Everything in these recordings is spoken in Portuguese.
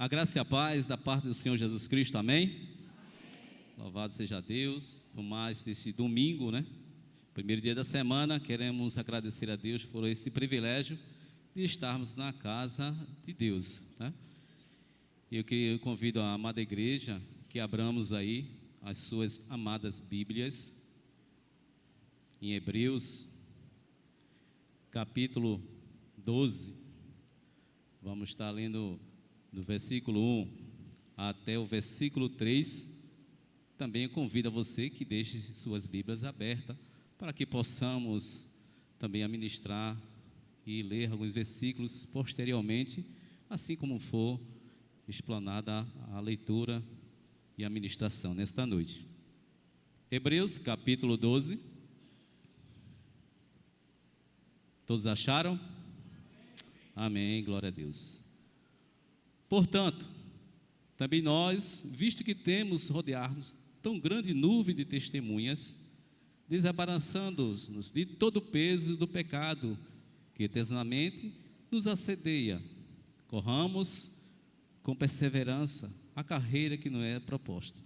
A graça e a paz da parte do Senhor Jesus Cristo, amém? Louvado seja Deus por mais desse domingo, né? Primeiro dia da semana, queremos agradecer a Deus por esse privilégio de estarmos na casa de Deus, né? Eu convido a amada igreja que abramos aí as suas amadas Bíblias em Hebreus, capítulo 12. Vamos estar lendo do versículo 1 até o versículo 3. Também convido a você que deixe suas Bíblias abertas para que possamos também administrar e ler alguns versículos posteriormente, assim como for explanada a leitura e a ministração nesta noite. Hebreus capítulo 12. Todos acharam? Amém, glória a Deus. Portanto, também nós, visto que temos rodear-nos tão grande nuvem de testemunhas, desembaraçando-nos de todo o peso do pecado que eternamente nos assedia, corramos com perseverança a carreira que nos é proposta,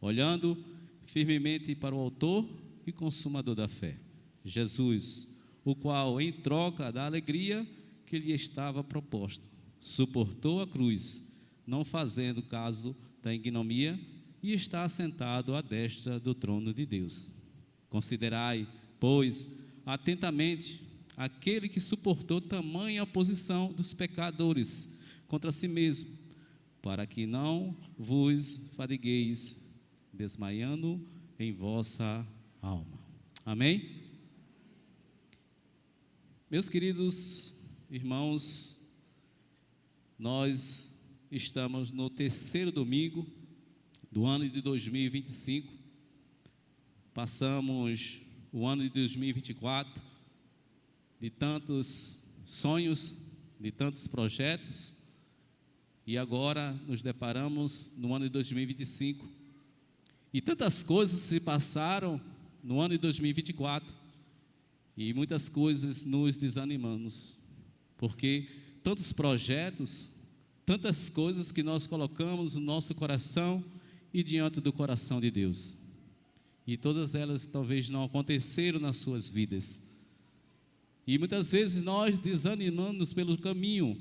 olhando firmemente para o autor e consumador da fé, Jesus, o qual, em troca da alegria que lhe estava proposta, suportou a cruz, não fazendo caso da ignomia, e está assentado à destra do trono de Deus. Considerai, pois, atentamente aquele que suportou tamanha oposição dos pecadores contra si mesmo, para que não vos fadigueis, desmaiando em vossa alma. Amém? Meus queridos irmãos, nós estamos no terceiro domingo do ano de 2025, passamos o ano de 2024, de tantos sonhos, de tantos projetos, e agora nos deparamos no ano de 2025, e tantas coisas se passaram no ano de 2024, e muitas coisas nos desanimamos, porque tantos projetos, tantas coisas que nós colocamos no nosso coração e diante do coração de Deus, e todas elas talvez não aconteceram nas suas vidas, e muitas vezes nós desanimamos pelo caminho,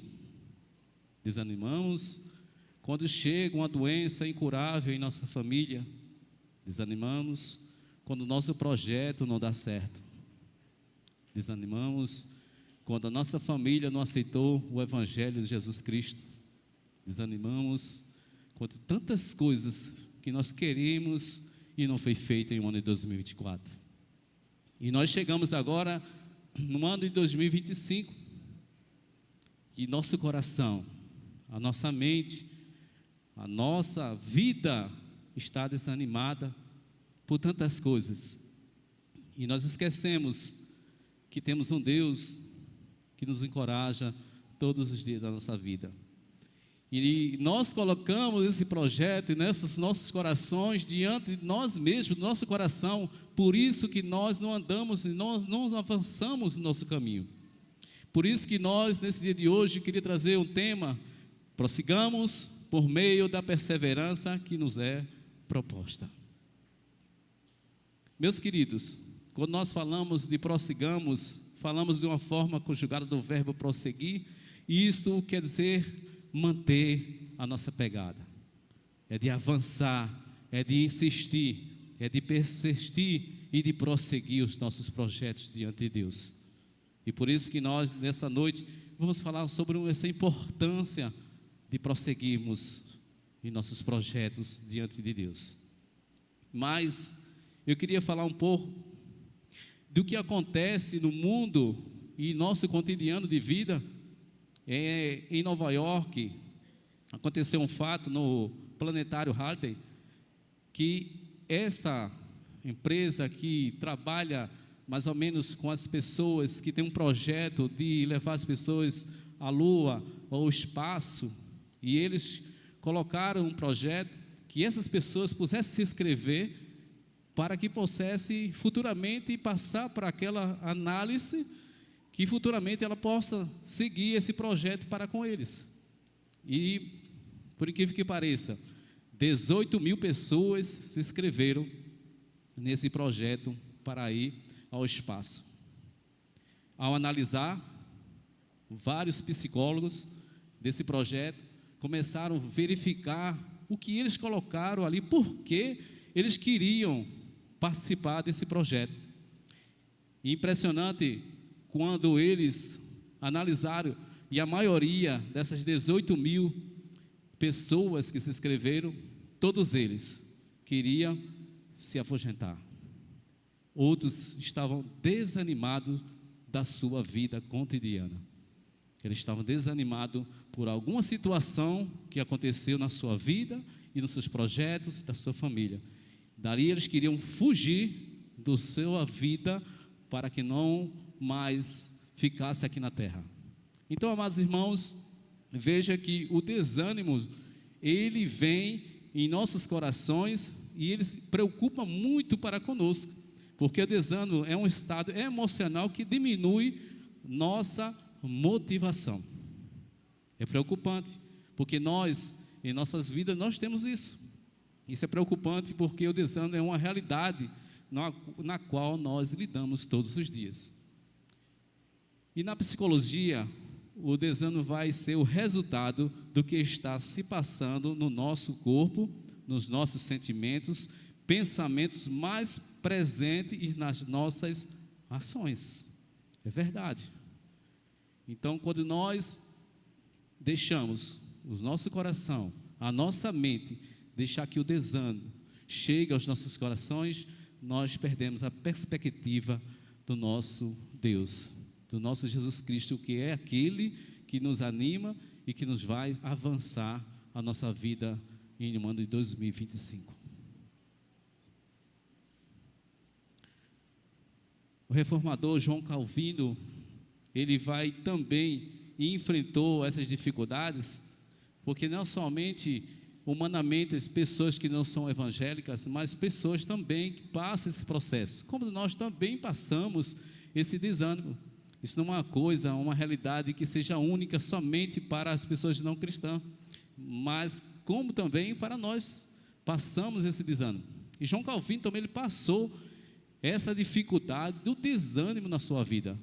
desanimamos quando chega uma doença incurável em nossa família, desanimamos quando o nosso projeto não dá certo, desanimamos quando a nossa família não aceitou o Evangelho de Jesus Cristo, desanimamos quando tantas coisas que nós queremos e não foi feito em um ano de 2024. E nós chegamos agora no ano de 2025 e nosso coração, a nossa mente, a nossa vida está desanimada por tantas coisas. E nós esquecemos que temos um Deus que nos encoraja todos os dias da nossa vida. E nós colocamos esse projeto e nesses nossos corações diante de nós mesmos, do nosso coração, por isso que nós não andamos e nós não avançamos no nosso caminho. Por isso que nós, nesse dia de hoje, queria trazer um tema: prossigamos por meio da perseverança que nos é proposta. Meus queridos, quando nós falamos de prossigamos, falamos de uma forma conjugada do verbo prosseguir, e isto quer dizer manter a nossa pegada, é de avançar, é de insistir, é de persistir e de prosseguir os nossos projetos diante de Deus. E por isso que nós, nesta noite, vamos falar sobre essa importância de prosseguirmos em nossos projetos diante de Deus. Mas eu queria falar um pouco do que acontece no mundo e nosso cotidiano de vida. Em Nova York, aconteceu um fato no Planetário Halley, que esta empresa que trabalha mais ou menos com as pessoas, que tem um projeto de levar as pessoas à Lua ou ao espaço, e eles colocaram um projeto que essas pessoas pudessem se inscrever para que pudesse futuramente passar para aquela análise, que futuramente ela possa seguir esse projeto para com eles. E Por incrível que pareça, 18 mil pessoas se inscreveram nesse projeto para ir ao espaço. Ao analisar, vários psicólogos desse projeto começaram a verificar o que eles colocaram ali, por que eles queriam participar desse projeto. E impressionante quando eles analisaram, e a maioria dessas 18 mil pessoas que se inscreveram, todos eles queriam se afugentar. Outros estavam desanimados da sua vida cotidiana. Eles estavam desanimados por alguma situação que aconteceu na sua vida e nos seus projetos, da sua família. Dali eles queriam fugir da sua vida para que não mais ficasse aqui na terra. Então, amados irmãos, veja que o desânimo, ele vem em nossos corações e ele se preocupa muito para conosco, porque o desânimo é um estado emocional que diminui nossa motivação. É preocupante, porque nós, em nossas vidas, nós temos isso. Isso é preocupante porque o desânimo é uma realidade na qual nós lidamos todos os dias. E na psicologia, o desânimo vai ser o resultado do que está se passando no nosso corpo, nos nossos sentimentos, pensamentos mais presentes e nas nossas ações. É verdade. Então, quando nós deixamos o nosso coração, a nossa mente, deixar que o desânimo chegue aos nossos corações, nós perdemos a perspectiva do nosso Deus, do nosso Jesus Cristo, que é aquele que nos anima e que nos vai avançar a nossa vida em um ano de 2025. O reformador João Calvino, ele vai também e enfrentou essas dificuldades, porque não somente humanamente as pessoas que não são evangélicas, mas pessoas também que passam esse processo, como nós também passamos esse desânimo. Isso não é uma coisa, uma realidade que seja única somente para as pessoas não cristãs, mas como também para nós passamos esse desânimo. E João Calvino também ele passou essa dificuldade do desânimo na sua vida.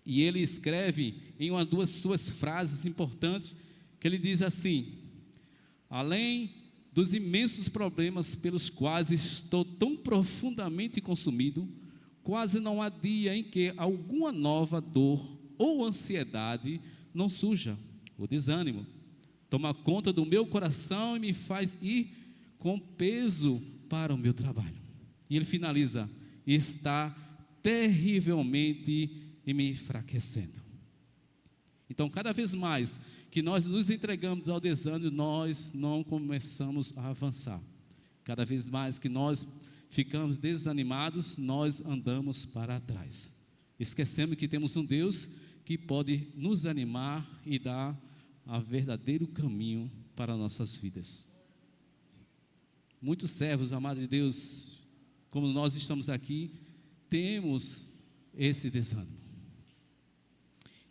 E ele escreve em uma duas suas frases importantes, que ele diz assim: além dos imensos problemas pelos quais estou tão profundamente consumido, quase não há dia em que alguma nova dor ou ansiedade não surja. O desânimo toma conta do meu coração e me faz ir com peso para o meu trabalho. E ele finaliza: está terrivelmente me enfraquecendo. Então, cada vez mais que nós nos entregamos ao desânimo, nós não começamos a avançar. Cada vez mais que nós ficamos desanimados, nós andamos para trás. Esquecemos que temos um Deus que pode nos animar e dar o verdadeiro caminho para nossas vidas. Muitos servos, amados de Deus, como nós estamos aqui, temos esse desânimo.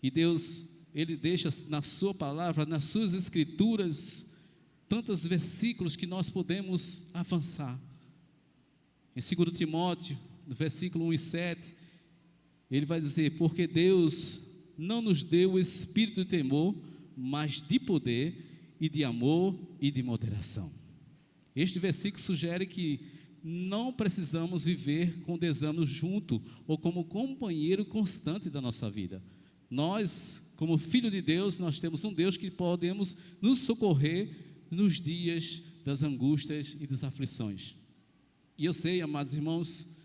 E Deus, Ele deixa na sua palavra, nas suas escrituras, tantos versículos que nós podemos avançar. Em 2 Timóteo, no versículo 1 e 7, ele vai dizer: porque Deus não nos deu o espírito de temor, mas de poder e de amor e de moderação. Este versículo sugere que não precisamos viver com desânimo junto ou como companheiro constante da nossa vida. Nós, como filho de Deus, nós temos um Deus que podemos nos socorrer nos dias das angústias e das aflições. E eu sei, amados irmãos,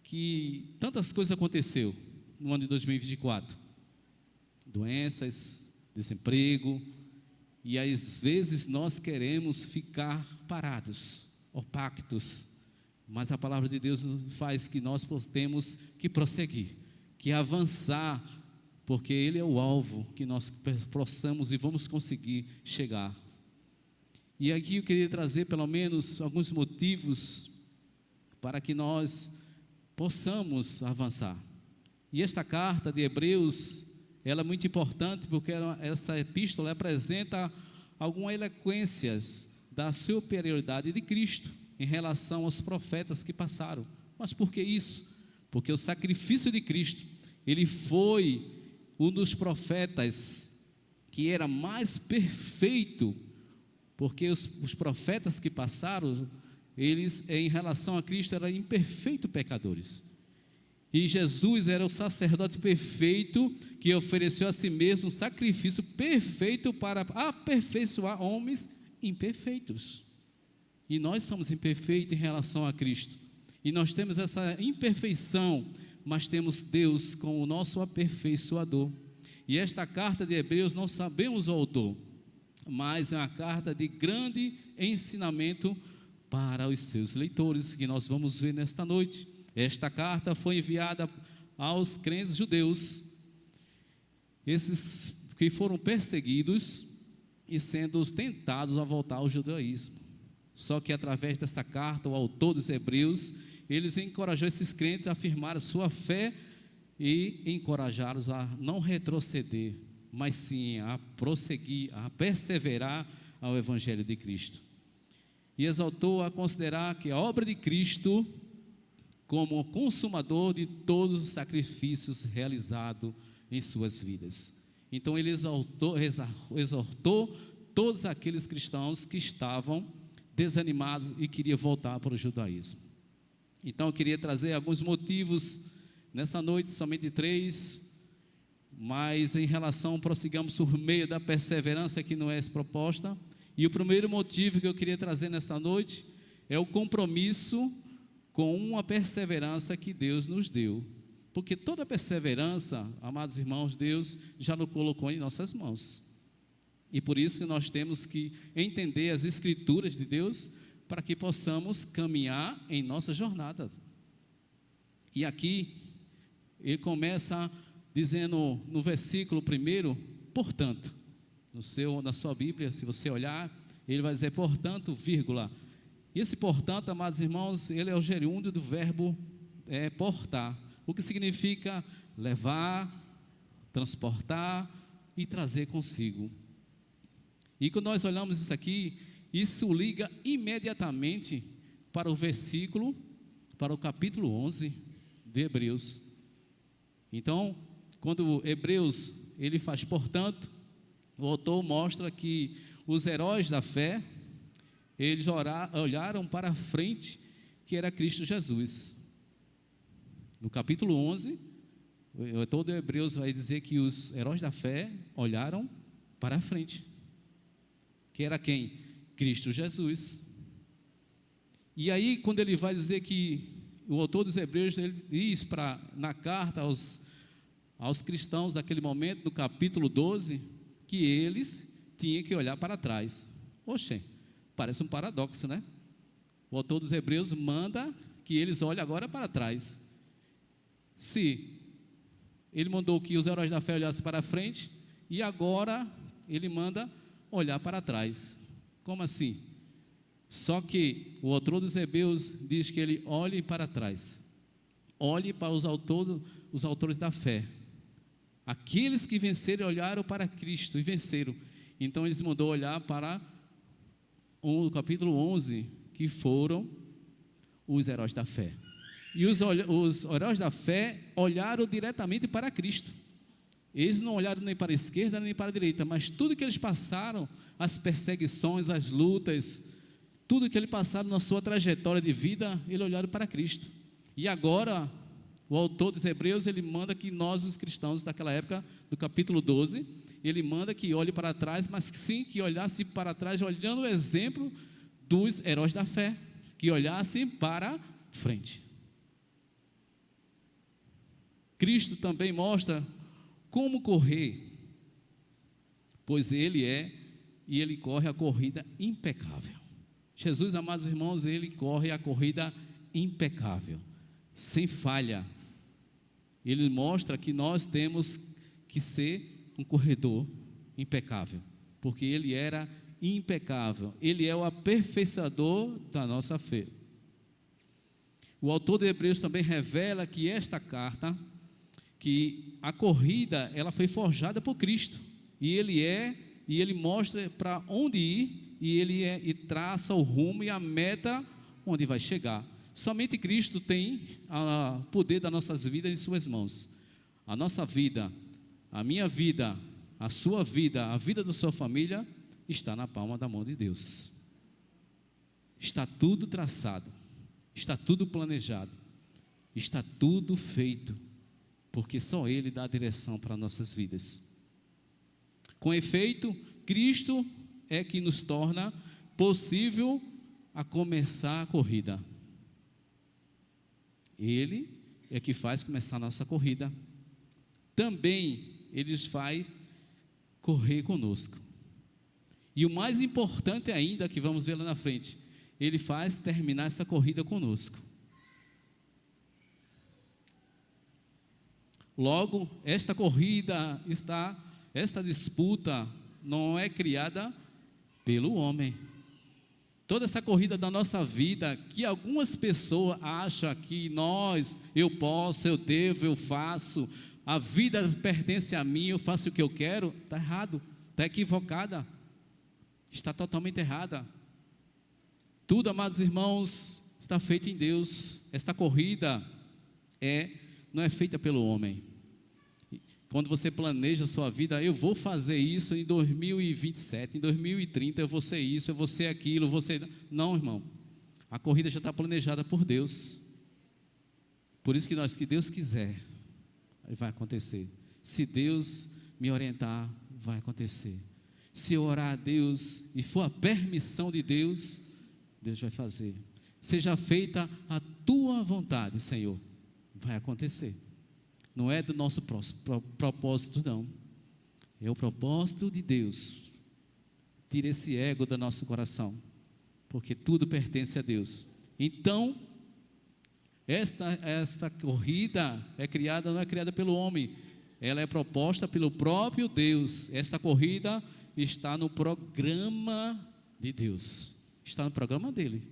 que tantas coisas aconteceu no ano de 2024. Doenças, desemprego, e às vezes nós queremos ficar parados, opactos, mas a palavra de Deus faz que nós temos que prosseguir, que avançar, porque Ele é o alvo que nós possamos e vamos conseguir chegar. E aqui eu queria trazer pelo menos alguns motivos para que nós possamos avançar. E esta carta de Hebreus, ela é muito importante porque essa epístola apresenta algumas eloquências da superioridade de Cristo em relação aos profetas que passaram. Mas por que isso? Porque o sacrifício de Cristo, ele foi um dos profetas que era mais perfeito, porque os profetas que passaram, eles em relação a Cristo eram imperfeitos pecadores. E Jesus era o sacerdote perfeito que ofereceu a si mesmo um sacrifício perfeito para aperfeiçoar homens imperfeitos. E nós somos imperfeitos em relação a Cristo. E nós temos essa imperfeição, mas temos Deus como o nosso aperfeiçoador. E esta carta de Hebreus, não sabemos o autor, mas é uma carta de grande ensinamento para os seus leitores, que nós vamos ver nesta noite. Esta carta foi enviada aos crentes judeus, esses que foram perseguidos e sendo tentados a voltar ao judaísmo. Só que através dessa carta, o autor dos Hebreus, eles encorajou esses crentes a afirmar sua fé e encorajá-los a não retroceder, mas sim a prosseguir, a perseverar ao Evangelho de Cristo. E exaltou a considerar que a obra de Cristo como o consumador de todos os sacrifícios realizados em suas vidas. Então ele exortou todos aqueles cristãos que estavam desanimados e queriam voltar para o judaísmo. Então eu queria trazer alguns motivos nesta noite, somente 3, mas em relação, prossigamos por meio da perseverança que não é proposta. E o primeiro motivo que eu queria trazer nesta noite é o compromisso com uma perseverança que Deus nos deu, porque toda perseverança, amados irmãos, Deus já nos colocou em nossas mãos, e por isso que nós temos que entender as escrituras de Deus, para que possamos caminhar em nossa jornada. E aqui, ele começa dizendo no versículo 1, portanto, na sua Bíblia, se você olhar, ele vai dizer, portanto, vírgula. E esse portanto, amados irmãos, ele é o gerúndio do verbo portar, o que significa levar, transportar e trazer consigo. E quando nós olhamos isso aqui, isso liga imediatamente para o versículo, para o capítulo 11 de Hebreus. Então, quando Hebreus, ele faz portanto, o autor mostra que os heróis da fé, eles olharam para a frente, que era Cristo Jesus. No capítulo 11, todo Hebreus vai dizer que os heróis da fé olharam para a frente, que era quem? Cristo Jesus. E aí, quando ele vai dizer que o autor dos Hebreus, ele diz na carta aos cristãos daquele momento, no capítulo 12, que eles tinham que olhar para trás. Oxe, parece um paradoxo, né? O autor dos Hebreus manda que eles olhem agora para trás. Se ele mandou que os heróis da fé olhassem para frente, e agora ele manda olhar para trás. Como assim? Só que o autor dos Hebreus diz que ele olhe para trás, olhe para os autores da fé. Aqueles que venceram olharam para Cristo e venceram. Então eles mandou olhar para o capítulo 11, que foram os heróis da fé. E os heróis da fé olharam diretamente para Cristo. Eles não olharam nem para a esquerda nem para a direita, mas tudo que eles passaram, as perseguições, as lutas, tudo que eles passaram na sua trajetória de vida, eles olharam para Cristo. E agora, o autor dos Hebreus, ele manda que nós, os cristãos daquela época, do capítulo 12, ele manda que olhe para trás, mas sim que olhasse para trás, olhando o exemplo dos heróis da fé, que olhassem para frente. Cristo também mostra como correr, pois ele e ele corre a corrida impecável. Jesus, amados irmãos, ele corre a corrida impecável, sem falha. Ele mostra que nós temos que ser um corredor impecável, porque ele era impecável, ele é o aperfeiçoador da nossa fé. O autor de Hebreus também revela que esta carta, que a corrida, ela foi forjada por Cristo, e ele é e Ele mostra para onde ir, e Ele traça o rumo e a meta onde vai chegar. Somente Cristo tem o poder das nossas vidas em suas mãos. A nossa vida, a minha vida, a sua vida, a vida da sua família, está na palma da mão de Deus. Está tudo traçado, está tudo planejado, está tudo feito, porque só Ele dá a direção para nossas vidas. Com efeito, Cristo é que nos torna possível a começar a corrida. Ele é que faz começar a nossa corrida. Também Ele faz correr conosco. E o mais importante ainda, que vamos ver lá na frente, Ele faz terminar essa corrida conosco. Logo, esta corrida esta disputa não é criada pelo homem. Toda essa corrida da nossa vida, que algumas pessoas acham que eu posso, eu devo, eu faço, a vida pertence a mim, eu faço o que eu quero, está errado, está equivocada, está totalmente errada. Tudo, amados irmãos, está feito em Deus. Esta corrida não é feita pelo homem. Quando você planeja a sua vida, eu vou fazer isso em 2027, em 2030 eu vou ser isso, eu vou ser aquilo, Não, irmão, a corrida já está planejada por Deus. Por isso que Deus quiser, vai acontecer. Se Deus me orientar, vai acontecer. Se eu orar a Deus e for a permissão de Deus, Deus vai fazer. Seja feita a tua vontade, Senhor, vai acontecer. Não é do nosso propósito, não. É o propósito de Deus. Tira esse ego do nosso coração, porque tudo pertence a Deus. Então, esta corrida não é criada pelo homem, ela é proposta pelo próprio Deus. Esta corrida está no programa de Deus, está no programa dele,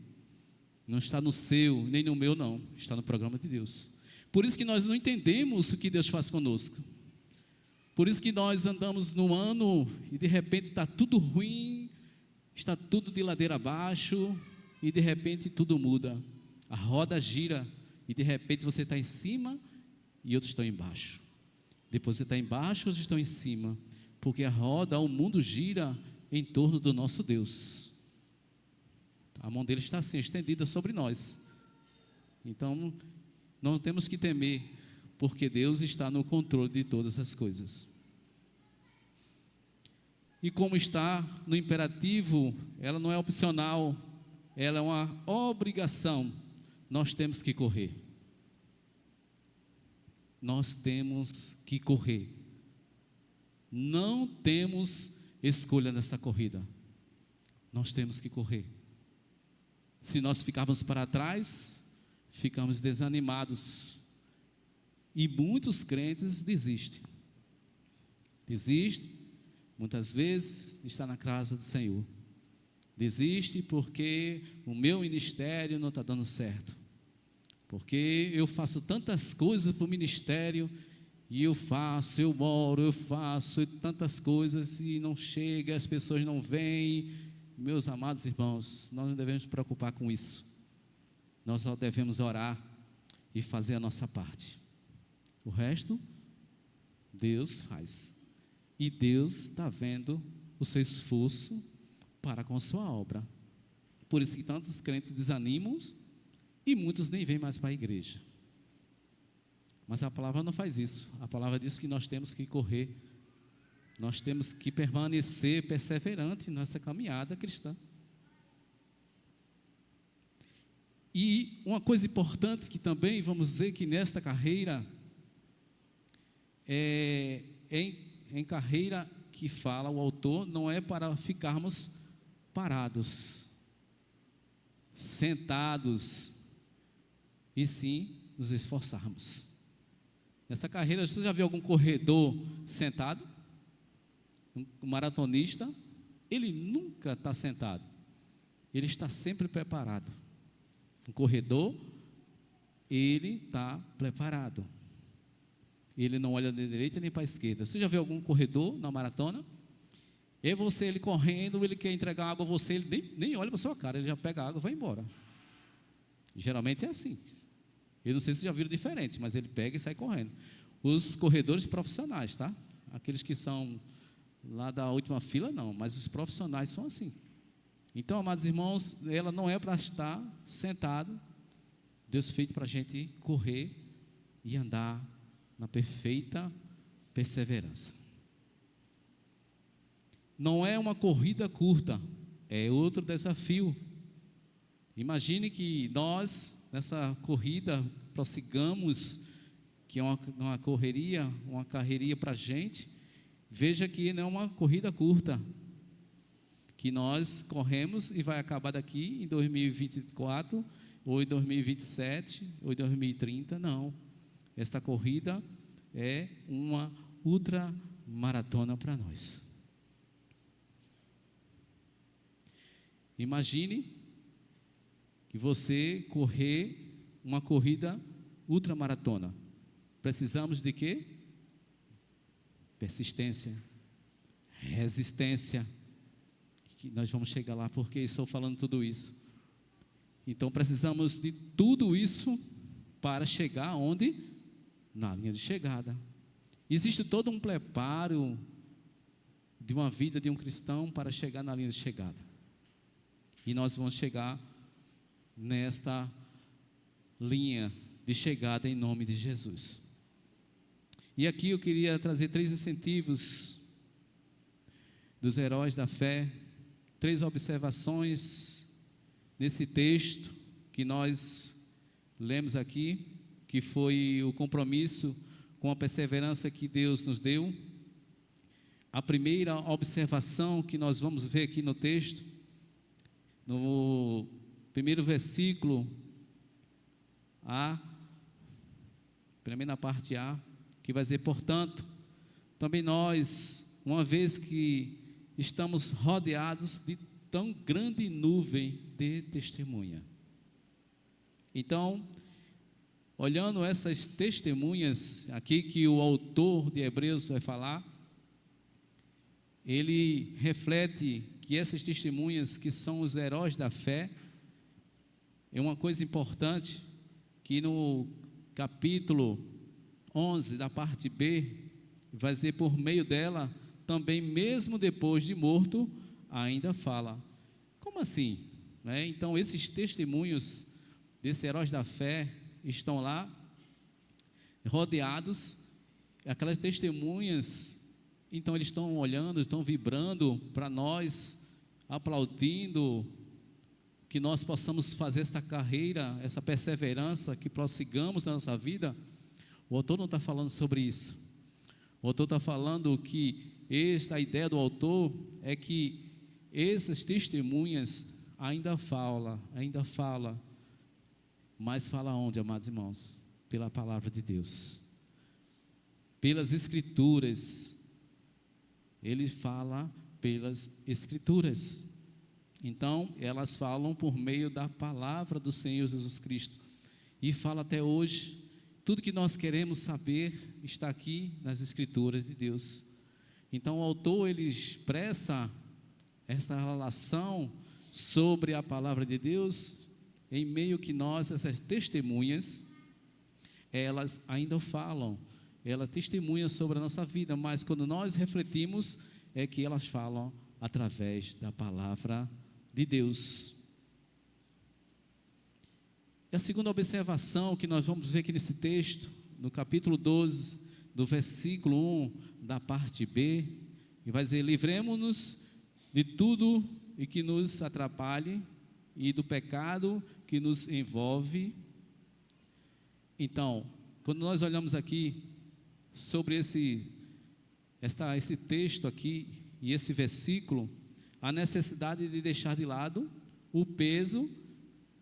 não está no seu, nem no meu, não, está no programa de Deus. Por isso que nós não entendemos o que Deus faz conosco. Por isso que nós andamos no ano e de repente está tudo ruim, está tudo de ladeira abaixo e de repente tudo muda. A roda gira e de repente você está em cima e outros estão embaixo. Depois você está embaixo e outros estão em cima. Porque a roda, o mundo gira em torno do nosso Deus. A mão dele está assim, estendida sobre nós. Então, não temos que temer, porque Deus está no controle de todas as coisas. E como está no imperativo, ela não é opcional, ela é uma obrigação. Nós temos que correr. Nós temos que correr. Não temos escolha nessa corrida. Nós temos que correr. Se nós ficarmos para trás, ficamos desanimados. E muitos crentes desistem. Desistem, muitas vezes, de estar na casa do Senhor. Desiste porque o meu ministério não está dando certo. Porque eu faço tantas coisas para o ministério, e eu moro, eu faço tantas coisas e não chega, as pessoas não vêm. Meus amados irmãos, nós não devemos nos preocupar com isso. Nós só devemos orar e fazer a nossa parte. O resto, Deus faz. E Deus está vendo o seu esforço para com a sua obra. Por isso que tantos crentes desanimam e muitos nem vêm mais para a igreja. Mas a palavra não faz isso. A palavra diz que nós temos que correr. Nós temos que permanecer perseverante nessa caminhada cristã. E uma coisa importante que também vamos dizer que nesta carreira em carreira que fala o autor, não é para ficarmos parados, sentados, e sim nos esforçarmos. Nessa carreira, você já viu algum corredor sentado? Um maratonista, ele nunca está sentado, ele está sempre preparado. Um corredor, ele está preparado. Ele não olha nem para a direita nem para a esquerda. Você já viu algum corredor na maratona? E você, ele correndo, ele quer entregar água a você, ele nem olha para a sua cara, ele já pega a água e vai embora. Geralmente é assim. Eu não sei se já viram diferente, mas ele pega e sai correndo. Os corredores profissionais, tá? Aqueles que são lá da última fila, não, mas os profissionais são assim. Então, amados irmãos, ela não é para estar sentado. Deus fez para a gente correr e andar na perfeita perseverança. Não é uma corrida curta, é outro desafio. Imagine que nós, nessa corrida, prossigamos, que é uma correria, uma carreirinha para a gente. Veja que não é uma corrida curta, que nós corremos e vai acabar daqui em 2024, ou em 2027, ou em 2030, não. Esta corrida é uma ultramaratona para nós. Imagine que você correr uma corrida ultramaratona. Precisamos de quê? Persistência, resistência. Que nós vamos chegar lá, porque estou falando tudo isso. Então precisamos de tudo isso para chegar onde? Na linha de chegada. Existe todo um preparo de uma vida de um cristão para chegar na linha de chegada. E nós vamos chegar nesta linha de chegada em nome de Jesus. E aqui eu queria trazer 3 incentivos dos heróis da fé, 3 observações nesse texto que nós lemos aqui, que foi o compromisso com a perseverança que Deus nos deu. A primeira observação que nós vamos ver aqui no texto, no primeiro versículo A, primeiro na parte A, que vai dizer: portanto, também nós, uma vez que estamos rodeados de tão grande nuvem de testemunha. Então, olhando essas testemunhas aqui que o autor de Hebreus vai falar, ele reflete que essas testemunhas que são os heróis da fé, é uma coisa importante, que no capítulo 11 da parte B, vai dizer: por meio dela, também mesmo depois de morto, ainda fala. Como assim? Então esses testemunhos desses heróis da fé estão lá, rodeados, aquelas testemunhas, então eles estão olhando, estão vibrando para nós, aplaudindo, que nós possamos fazer esta carreira, essa perseverança, que prossigamos na nossa vida. O autor não está falando sobre isso. O autor está falando que a ideia do autor é que essas testemunhas ainda fala, mas fala onde, amados irmãos? Pela palavra de Deus, pelas Escrituras. Ele fala pelas Escrituras. Então, elas falam por meio da palavra do Senhor Jesus Cristo, e fala até hoje. Tudo que nós queremos saber está aqui nas Escrituras de Deus. Então o autor, ele expressa essa relação sobre a palavra de Deus, em meio que nós, essas testemunhas, elas ainda falam, elas testemunham sobre a nossa vida, mas quando nós refletimos, é que elas falam através da palavra de Deus. E a segunda observação que nós vamos ver aqui nesse texto, no capítulo 12, do versículo 1, da parte B, que vai dizer: livremos-nos de tudo e que nos atrapalhe, e do pecado que nos envolve. Então, quando nós olhamos aqui sobre esse texto aqui, e esse versículo, a necessidade de deixar de lado o peso,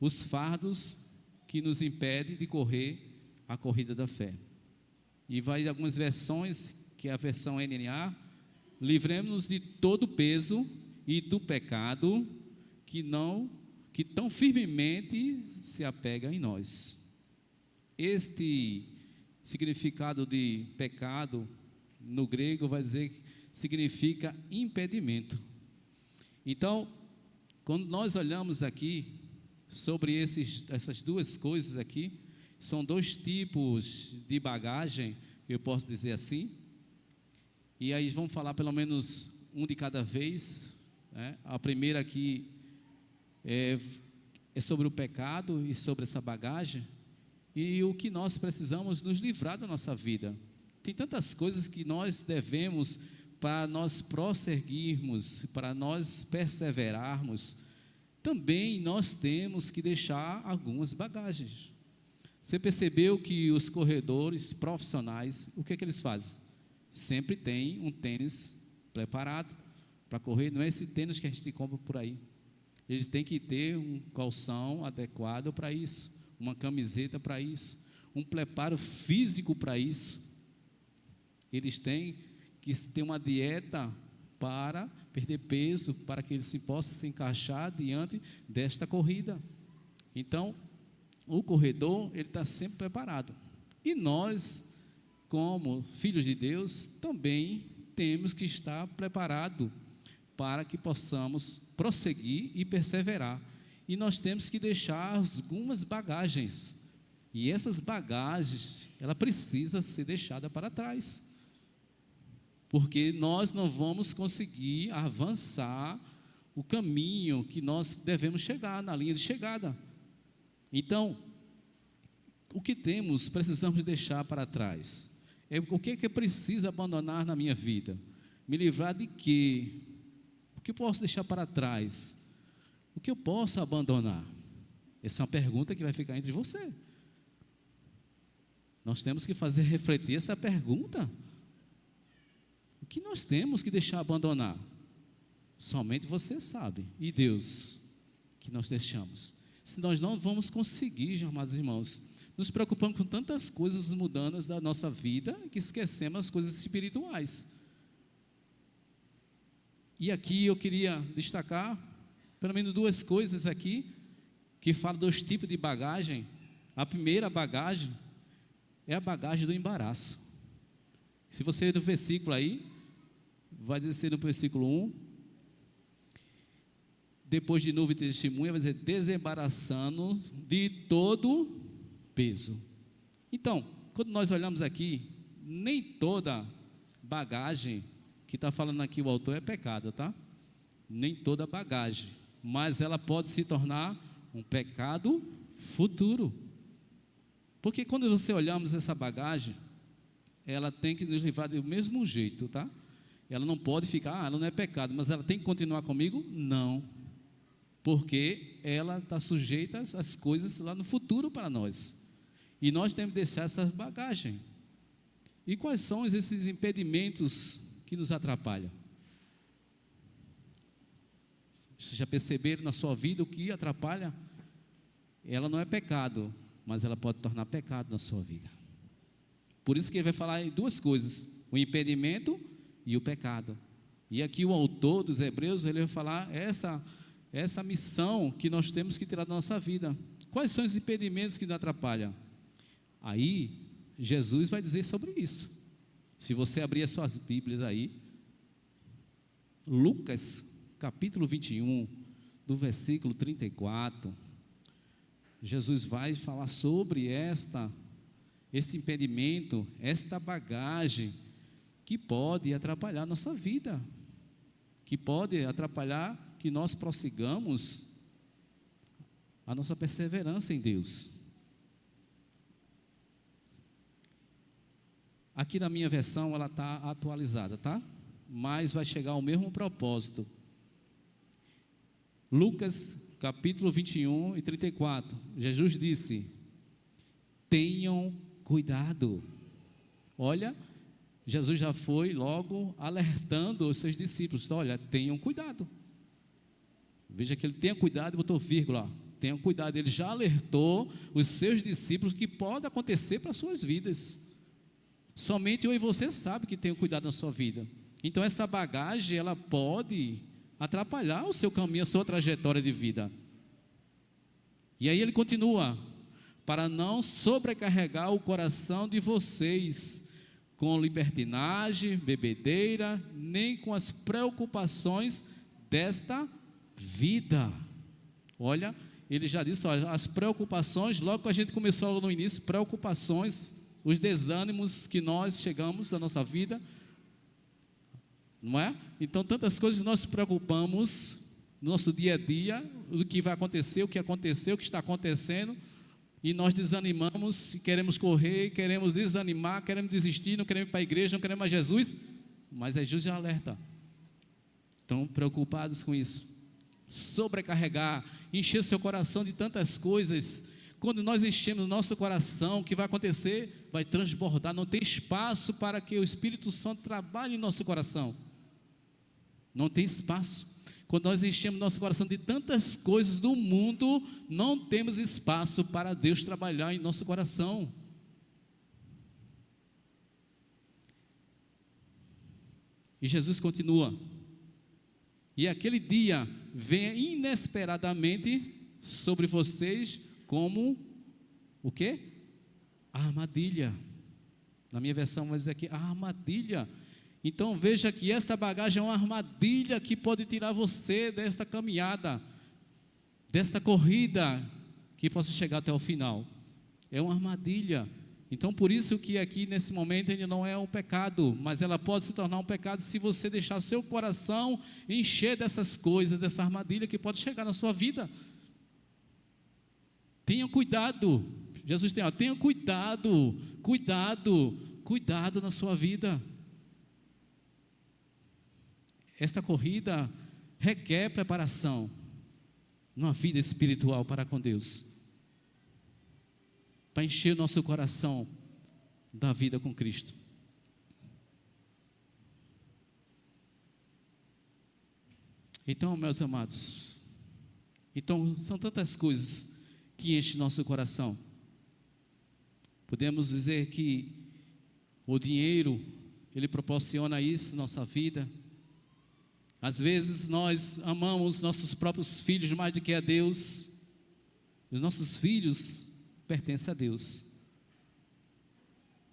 os fardos que nos impede de correr a corrida da fé. E vai algumas versões, que é a versão NNA: livremos-nos de todo o peso e do pecado que tão firmemente se apega em nós. Este significado de pecado no grego vai dizer significa impedimento. Então, quando nós olhamos aqui sobre essas duas coisas aqui, são dois tipos de bagagem, eu posso dizer assim, e aí vamos falar pelo menos um de cada vez, né? A primeira aqui é sobre o pecado e sobre essa bagagem, e o que nós precisamos nos livrar da nossa vida. Tem tantas coisas que nós devemos, para nós prosseguirmos, para nós perseverarmos, também nós temos que deixar algumas bagagens. Você percebeu que os corredores profissionais, o que é que eles fazem? Sempre tem um tênis preparado para correr, não é esse tênis que a gente compra por aí. Eles têm que ter um calção adequado para isso, uma camiseta para isso, um preparo físico para isso. Eles têm que ter uma dieta para perder peso, para que eles possam se encaixar diante desta corrida. Então, o corredor, ele está sempre preparado. E nós, como filhos de Deus, também temos que estar preparados para que possamos prosseguir e perseverar. E nós temos que deixar algumas bagagens. E essas bagagens, ela precisa ser deixada para trás. Porque nós não vamos conseguir avançar o caminho que nós devemos chegar, na linha de chegada. Então, o que precisamos deixar para trás? O que é que eu preciso abandonar na minha vida? Me livrar de quê? O que eu posso deixar para trás? O que eu posso abandonar? Essa é uma pergunta que vai ficar entre você. Nós temos que fazer refletir essa pergunta. O que nós temos que deixar abandonar? Somente você sabe. E Deus, que nós deixamos. Se nós não vamos conseguir, amados irmãos, nos preocupamos com tantas coisas mudanas da nossa vida, que esquecemos as coisas espirituais. E aqui eu queria destacar, pelo menos duas coisas aqui, que falam dos tipos de bagagem. A primeira bagagem é a bagagem do embaraço. Se você ler no versículo aí, vai dizer no versículo 1, depois de nuvem de testemunha, vai dizer, desembaraçando de todo peso. Então, quando nós olhamos aqui, nem toda bagagem, que está falando aqui o autor, é pecado, tá? Nem toda bagagem, mas ela pode se tornar um pecado futuro. Porque quando você olhamos essa bagagem, ela tem que nos livrar do mesmo jeito, tá? Ela não pode ficar, ela não é pecado, mas ela tem que continuar comigo? Não, porque ela está sujeita às coisas lá no futuro para nós, e nós temos que deixar essa bagagem. E quais são esses impedimentos que nos atrapalham? Vocês já perceberam na sua vida o que atrapalha? Ela não é pecado, mas ela pode tornar pecado na sua vida. Por isso que ele vai falar em duas coisas, o impedimento e o pecado. E aqui o autor dos Hebreus, ele vai falar essa missão que nós temos que tirar da nossa vida. Quais são os impedimentos que nos atrapalham? Aí, Jesus vai dizer sobre isso. Se você abrir as suas Bíblias aí, Lucas, capítulo 21, do versículo 34, Jesus vai falar sobre este impedimento, esta bagagem, que pode atrapalhar a nossa vida, que pode atrapalhar que nós prossigamos a nossa perseverança em Deus. Aqui na minha versão ela está atualizada, tá? Mas vai chegar ao mesmo propósito. Lucas capítulo 21 e 34, Jesus disse, tenham cuidado. Olha, Jesus já foi logo alertando os seus discípulos, olha, tenham cuidado. Veja que ele tenha cuidado e botou vírgula, tenham cuidado. Ele já alertou os seus discípulos que pode acontecer para as suas vidas. Somente eu e você sabe que tenham cuidado na sua vida. Então essa bagagem, ela pode atrapalhar o seu caminho, a sua trajetória de vida. E aí ele continua, para não sobrecarregar o coração de vocês com libertinagem, bebedeira, nem com as preocupações desta vida. Olha, ele já disse, olha, as preocupações, logo que a gente começou no início, preocupações, os desânimos que nós chegamos na nossa vida, não é? Então, tantas coisas que nós nos preocupamos no nosso dia a dia, o que vai acontecer, o que aconteceu, o que está acontecendo, e nós desanimamos, queremos correr, queremos desanimar, queremos desistir, não queremos ir para a igreja, não queremos mais Jesus, mas é Jesus alerta. Estão preocupados com isso. Sobrecarregar, encher seu coração de tantas coisas. Quando nós enchemos o nosso coração, o que vai acontecer? Vai transbordar, não tem espaço para que o Espírito Santo trabalhe em nosso coração. Não tem espaço. Quando nós enchemos nosso coração de tantas coisas do mundo, não temos espaço para Deus trabalhar em nosso coração. E Jesus continua. E aquele dia venha inesperadamente sobre vocês como o quê? A armadilha. Na minha versão vai dizer aqui, a armadilha. Então veja que esta bagagem é uma armadilha que pode tirar você desta caminhada, desta corrida, que possa chegar até o final. É uma armadilha. Então por isso que aqui nesse momento ainda não é um pecado, mas ela pode se tornar um pecado se você deixar seu coração encher dessas coisas, dessa armadilha que pode chegar na sua vida. Tenha cuidado. Jesus tem, tenha cuidado na sua vida. Esta corrida requer preparação numa vida espiritual para com Deus, para encher o nosso coração da vida com Cristo. Então, meus amados, são tantas coisas que enchem nosso coração. Podemos dizer que o dinheiro, ele proporciona isso na nossa vida. Às vezes nós amamos nossos próprios filhos mais do que a Deus. Os nossos filhos pertencem a Deus.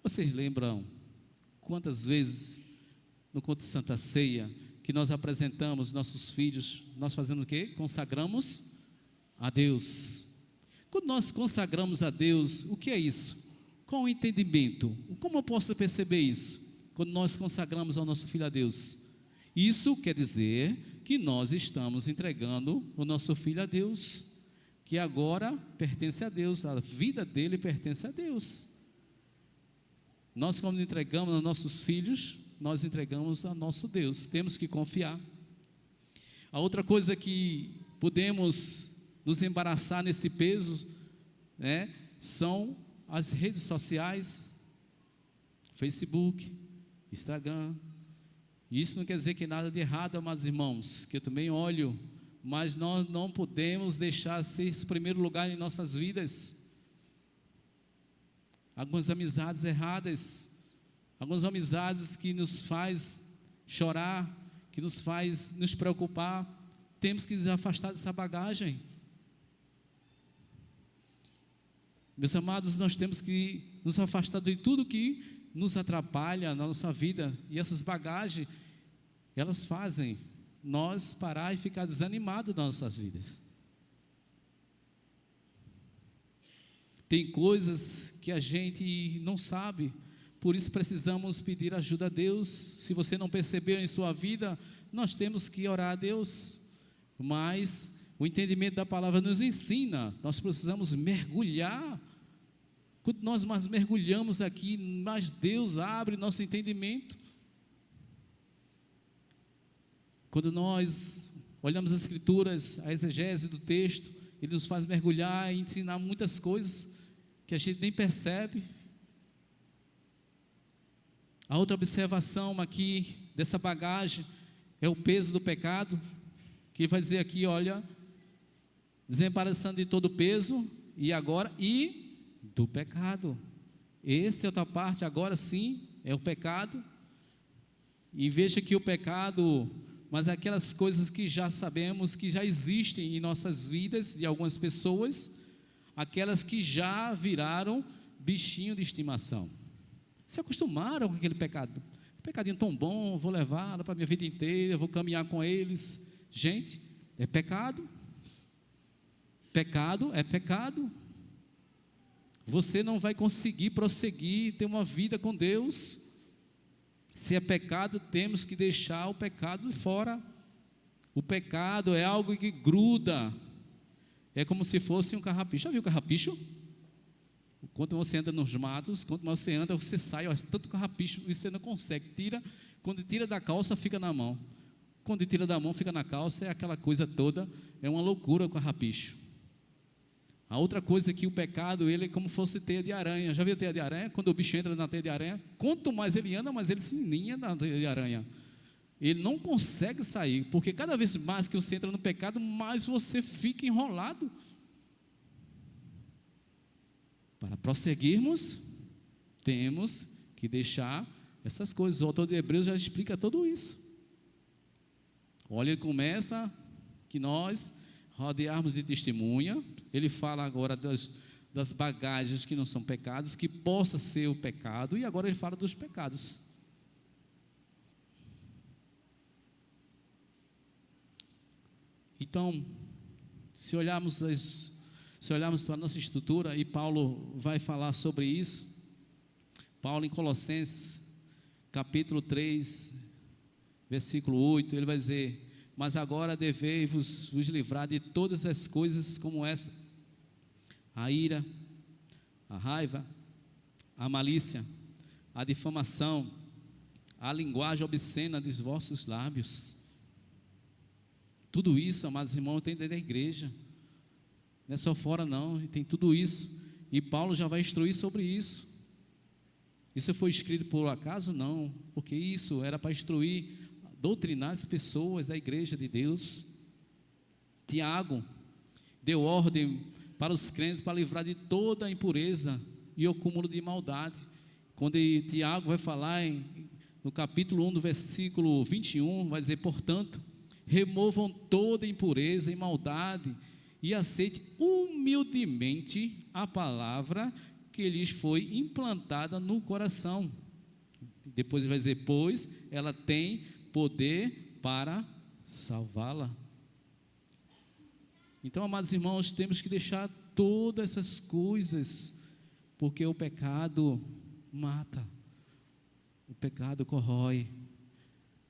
Vocês lembram quantas vezes no culto de Santa Ceia que nós apresentamos nossos filhos, nós fazemos o quê? Consagramos a Deus. Quando nós consagramos a Deus, o que é isso? Qual o entendimento? Como eu posso perceber isso? Quando nós consagramos ao nosso filho a Deus, isso quer dizer que nós estamos entregando o nosso filho a Deus, que agora pertence a Deus, a vida dele pertence a Deus. Nós, quando entregamos aos nossos filhos, nós entregamos a nosso Deus, temos que confiar. A outra coisa que podemos nos embaraçar nesse peso, são as redes sociais, Facebook, Instagram. Isso não quer dizer que nada de errado, amados irmãos, que eu também olho, mas nós não podemos deixar ser esse primeiro lugar em nossas vidas. Algumas amizades erradas, algumas amizades que nos faz chorar, que nos faz nos preocupar, temos que nos afastar dessa bagagem. Meus amados, nós temos que nos afastar de tudo que nos atrapalha na nossa vida, e essas bagagens, elas fazem nós parar e ficar desanimados nas nossas vidas. Tem coisas que a gente não sabe, por isso precisamos pedir ajuda a Deus. Se você não percebeu em sua vida, nós temos que orar a Deus, mas o entendimento da palavra nos ensina, nós precisamos mergulhar. Quando nós mais mergulhamos aqui, mais Deus abre nosso entendimento. Quando nós olhamos as Escrituras, a exegese do texto, ele nos faz mergulhar e ensinar muitas coisas que a gente nem percebe. A outra observação aqui dessa bagagem é o peso do pecado, que ele vai dizer aqui, olha, desembaraçando de todo o peso, e agora, e do pecado. Esta é outra parte, agora sim, é o pecado. E veja que o pecado, mas aquelas coisas que já sabemos, que já existem em nossas vidas, de algumas pessoas, aquelas que já viraram bichinho de estimação. Se acostumaram com aquele pecado. Pecadinho tão bom, vou levar para a minha vida inteira, vou caminhar com eles. Gente, é pecado. Pecado é pecado. Você não vai conseguir prosseguir, ter uma vida com Deus. Se é pecado, temos que deixar o pecado fora. O pecado é algo que gruda. É como se fosse um carrapicho. Já viu carrapicho? Quando você anda nos matos, quanto mais você anda, você sai, ó, tanto carrapicho, e você não consegue. Quando tira da calça, fica na mão. Quando tira da mão, fica na calça, é aquela coisa toda, é uma loucura o carrapicho. A outra coisa é que o pecado, ele é como se fosse teia de aranha. Já viu teia de aranha? Quando o bicho entra na teia de aranha, quanto mais ele anda, mais ele se ninha na teia de aranha. Ele não consegue sair, porque cada vez mais que você entra no pecado, mais você fica enrolado. Para prosseguirmos, temos que deixar essas coisas. O autor de Hebreus já explica tudo isso. Olha, ele começa que nós rodearmos de testemunha. Ele fala agora das bagagens que não são pecados, que possa ser o pecado, e agora ele fala dos pecados. Então, se olharmos para a nossa estrutura, e Paulo vai falar sobre isso, Paulo em Colossenses, capítulo 3, versículo 8, ele vai dizer: mas agora devei-vos livrar de todas as coisas como essa, a ira, a raiva, a malícia, a difamação, a linguagem obscena dos vossos lábios. Tudo isso, amados irmãos, tem dentro da igreja, não é só fora não, tem tudo isso, e Paulo já vai instruir sobre isso. Isso foi escrito por acaso? Não, porque isso era para instruir, doutrinar as pessoas da igreja de Deus. Tiago deu ordem para os crentes para livrar de toda a impureza e o cúmulo de maldade. Quando Tiago vai falar no capítulo 1, do versículo 21, vai dizer: portanto, removam toda impureza e maldade e aceite humildemente a palavra que lhes foi implantada no coração. Depois vai dizer: pois ela tem poder para salvá-la. Então, amados irmãos, temos que deixar todas essas coisas, porque o pecado mata, o pecado corrói,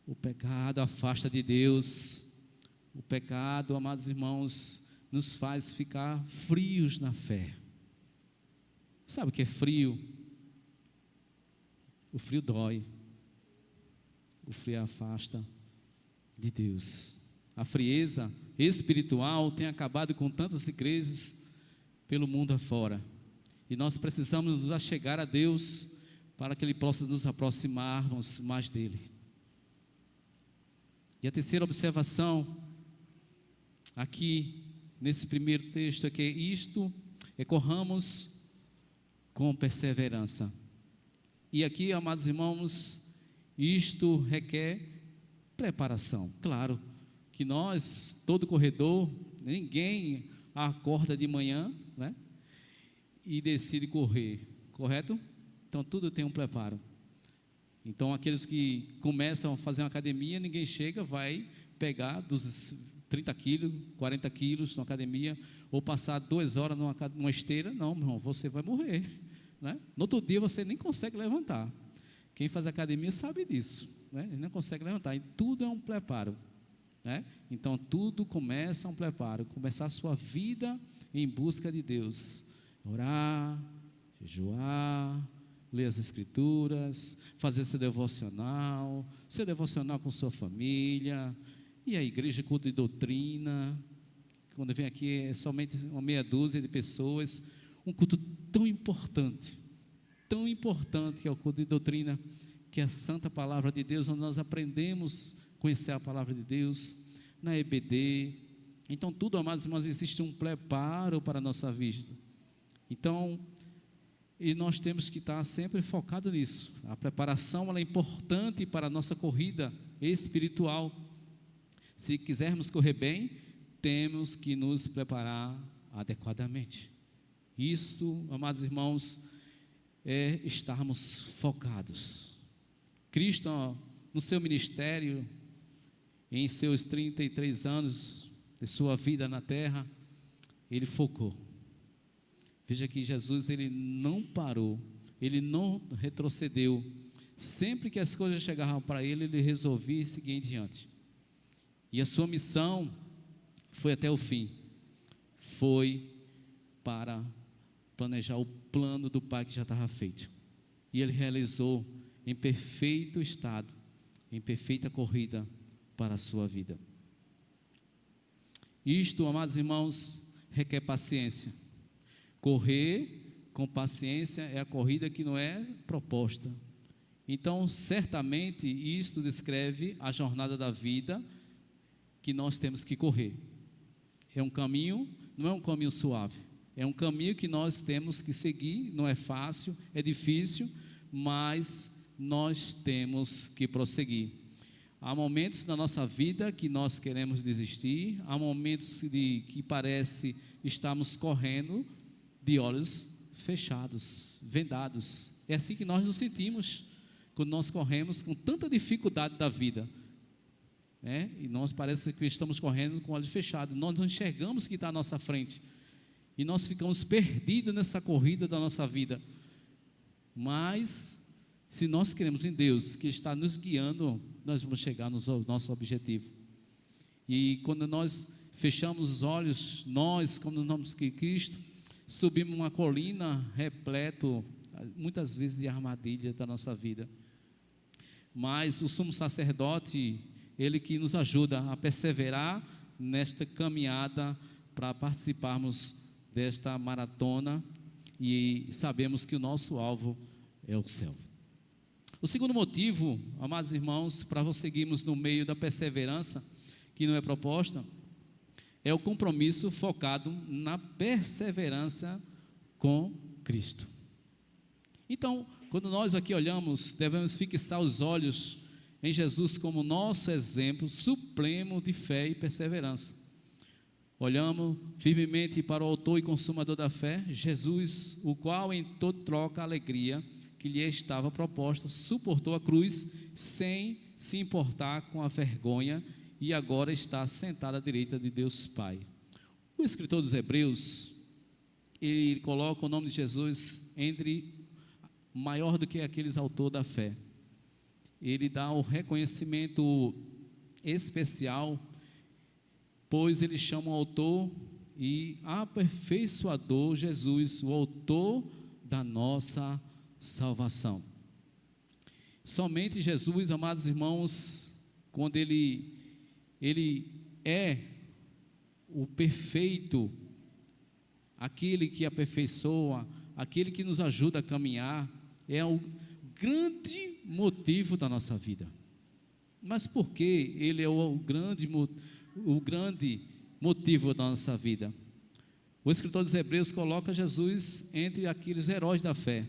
o pecado afasta de Deus, o pecado, amados irmãos, nos faz ficar frios na fé. Sabe o que é frio? O frio dói, o frio afasta de Deus. A frieza espiritual tem acabado com tantas igrejas pelo mundo afora, e nós precisamos nos achegar a Deus para que Ele possa nos aproximarmos mais dEle. E a terceira observação aqui nesse primeiro texto é que isto é: corramos com perseverança. E aqui, amados irmãos, isto requer preparação. Claro que nós, todo corredor, ninguém acorda de manhã, né, e decide correr, correto? Então tudo tem um preparo. Então aqueles que começam a fazer uma academia, ninguém chega, vai pegar dos 30 quilos, 40 quilos na academia, ou passar 2 horas numa esteira. Não, meu irmão, você vai morrer, né? No outro dia você nem consegue levantar. Quem faz academia sabe disso, né? Ele não consegue levantar, e tudo é um preparo, né? Então tudo começa um preparo, começar a sua vida em busca de Deus, orar, jejuar, ler as escrituras, fazer seu devocional com sua família, e a igreja, culto de doutrina. Quando vem aqui é somente uma meia dúzia de pessoas, um culto tão importante que é o culto de doutrina, que é a santa palavra de Deus, onde nós aprendemos a conhecer a palavra de Deus, na EBD. Então tudo, amados irmãos, existe um preparo para a nossa vida. Então, e nós temos que estar sempre focado nisso. A preparação, ela é importante para a nossa corrida espiritual. Se quisermos correr bem, temos que nos preparar adequadamente. Isso, amados irmãos, é estarmos focados. Cristo, no seu ministério, em seus 33 anos de sua vida na terra, ele focou. Veja que Jesus, ele não parou, ele não retrocedeu. Sempre que as coisas chegavam para ele, ele resolvia seguir em diante. E a sua missão foi até o fim. Foi para planejar o plano do Pai que já estava feito. E ele realizou em perfeito estado, em perfeita corrida para a sua vida. Isto, amados irmãos, requer paciência. Correr com paciência é a corrida que não é proposta. Então, certamente, isto descreve a jornada da vida que nós temos que correr. É um caminho, não é um caminho suave, é um caminho que nós temos que seguir. Não é fácil, é difícil, mas nós temos que prosseguir. Há momentos na nossa vida que nós queremos desistir, há momentos que parece estarmos correndo de olhos fechados, vendados. É assim que nós nos sentimos quando nós corremos com tanta dificuldade da vida, né? E nós parece que estamos correndo com olhos fechados, nós não enxergamos o que está à nossa frente, e nós ficamos perdidos nessa corrida da nossa vida. Mas, se nós queremos em Deus, que está nos guiando, nós vamos chegar no nosso objetivo. E quando nós fechamos os olhos, nós, como no nome de Cristo, subimos uma colina repleto, muitas vezes, de armadilhas da nossa vida. Mas o sumo sacerdote, ele que nos ajuda a perseverar nesta caminhada para participarmos desta maratona, e sabemos que o nosso alvo é o céu. O segundo motivo, amados irmãos, para seguirmos no meio da perseverança, que não é proposta, é o compromisso focado na perseverança com Cristo. Então, quando nós aqui olhamos, devemos fixar os olhos em Jesus como nosso exemplo supremo de fé e perseverança. Olhamos firmemente para o autor e consumador da fé, Jesus, o qual em toda troca a alegria que lhe estava proposta, suportou a cruz sem se importar com a vergonha, e agora está sentado à direita de Deus Pai. O escritor dos Hebreus, ele coloca o nome de Jesus entre maior do que aqueles autores da fé. Ele dá o reconhecimento especial, pois ele chama o autor e aperfeiçoador Jesus, o autor da nossa salvação. Somente Jesus, amados irmãos, quando ele é o perfeito, aquele que aperfeiçoa, aquele que nos ajuda a caminhar, é o grande motivo da nossa vida. Mas por que ele é o grande motivo da nossa vida? O escritor dos Hebreus coloca Jesus entre aqueles heróis da fé.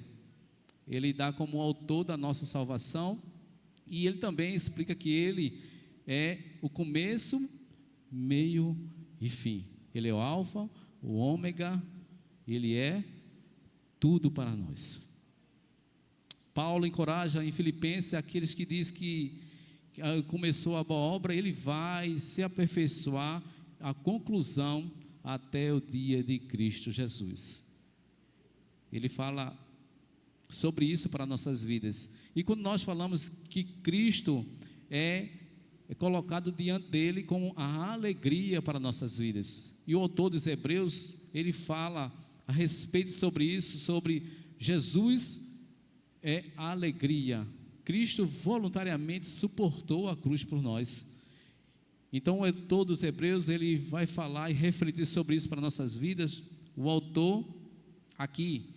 Ele dá como autor da nossa salvação, e ele também explica que ele é o começo, meio e fim. Ele é o alfa, o ômega, ele é tudo para nós. Paulo encoraja em Filipenses aqueles que diz que começou a boa obra, ele vai se aperfeiçoar a conclusão até o dia de Cristo Jesus. Ele fala sobre isso para nossas vidas. E quando nós falamos que Cristo é colocado diante dele como a alegria para nossas vidas, e o autor dos Hebreus, ele fala a respeito sobre isso, sobre Jesus é a alegria. Cristo voluntariamente suportou a cruz por nós. Então o autor dos Hebreus, ele vai falar e refletir sobre isso para nossas vidas. O autor aqui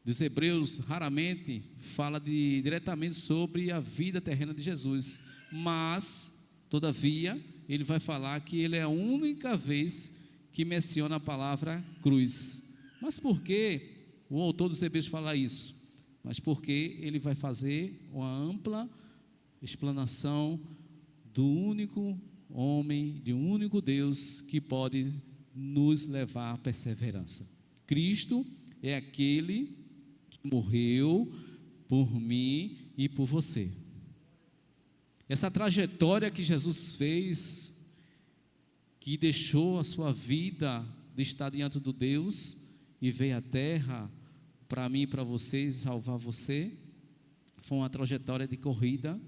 dos Hebreus raramente fala diretamente sobre a vida terrena de Jesus, mas todavia ele vai falar que ele é a única vez que menciona a palavra cruz. Mas por que o autor dos Hebreus fala isso? Mas porque ele vai fazer uma ampla explanação do único homem, de um único Deus que pode nos levar à perseverança. Cristo é aquele morreu por mim e por você. Essa trajetória que Jesus fez, que deixou a sua vida de estar diante do Deus e veio à terra para mim e para vocês, salvar você, foi uma trajetória de corrida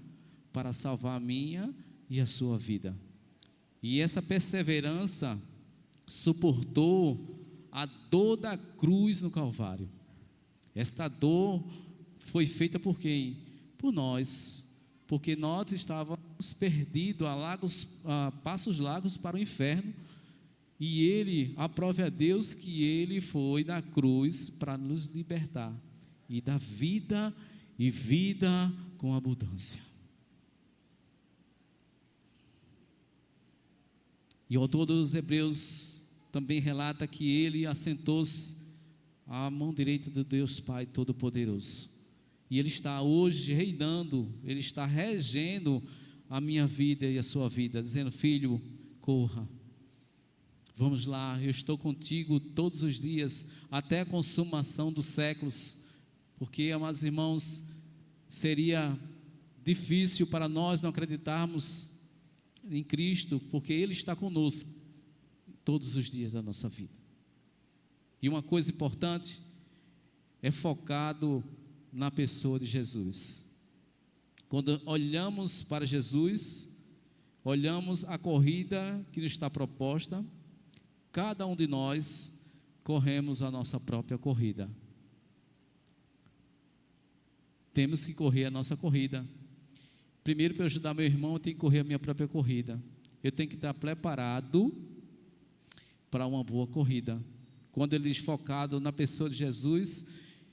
para salvar a minha e a sua vida. E essa perseverança suportou a dor da cruz no Calvário. Esta dor foi feita por quem? Por nós, porque nós estávamos perdidos a passos largos para o inferno, e Ele, aprove a Deus que Ele foi na cruz para nos libertar e dar vida e vida com abundância. E o autor dos Hebreus também relata que Ele assentou-se à mão direita do Deus Pai Todo-Poderoso. E Ele está hoje reinando, Ele está regendo a minha vida e a sua vida, dizendo: filho, corra, vamos lá, eu estou contigo todos os dias, até a consumação dos séculos. Porque, amados irmãos, seria difícil para nós não acreditarmos em Cristo, porque Ele está conosco todos os dias da nossa vida. E uma coisa importante, é focado na pessoa de Jesus. Quando olhamos para Jesus, olhamos a corrida que nos está proposta, cada um de nós corremos a nossa própria corrida. Temos que correr a nossa corrida. Primeiro, para ajudar meu irmão, eu tenho que correr a minha própria corrida. Eu tenho que estar preparado para uma boa corrida. Quando ele diz focado na pessoa de Jesus,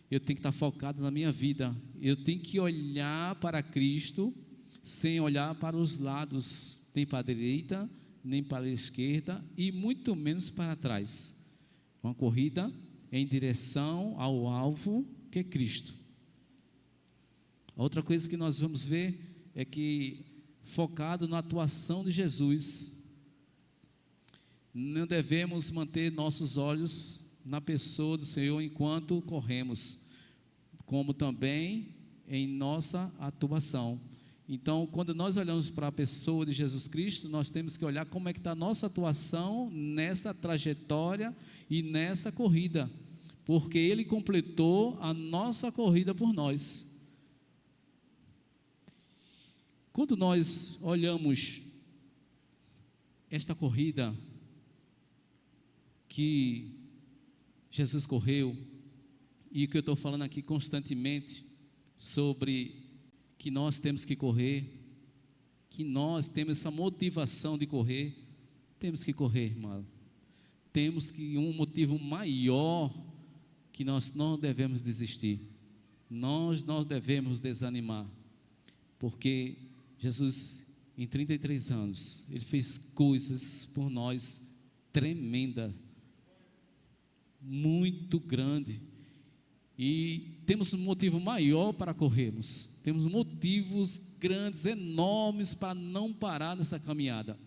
eu tenho que estar focado na minha vida. Eu tenho que olhar para Cristo, sem olhar para os lados, nem para a direita, nem para a esquerda, e muito menos para trás. Uma corrida em direção ao alvo, que é Cristo. Outra coisa que nós vamos ver é que, focado na atuação de Jesus, não devemos manter nossos olhos na pessoa do Senhor enquanto corremos, como também em nossa atuação. Então, quando nós olhamos para a pessoa de Jesus Cristo, nós temos que olhar como é que está a nossa atuação nessa trajetória e nessa corrida, porque Ele completou a nossa corrida por nós. Quando nós olhamos esta corrida que Jesus correu, e que eu estou falando aqui constantemente sobre que nós temos que correr, que nós temos essa motivação de correr, temos que correr, irmão. Temos que um motivo maior, que nós não devemos desistir, nós não devemos desanimar, porque Jesus, em 33 anos, Ele fez coisas por nós tremenda, muito grande, e temos um motivo maior para corrermos, temos motivos grandes, enormes, para não parar nessa caminhada.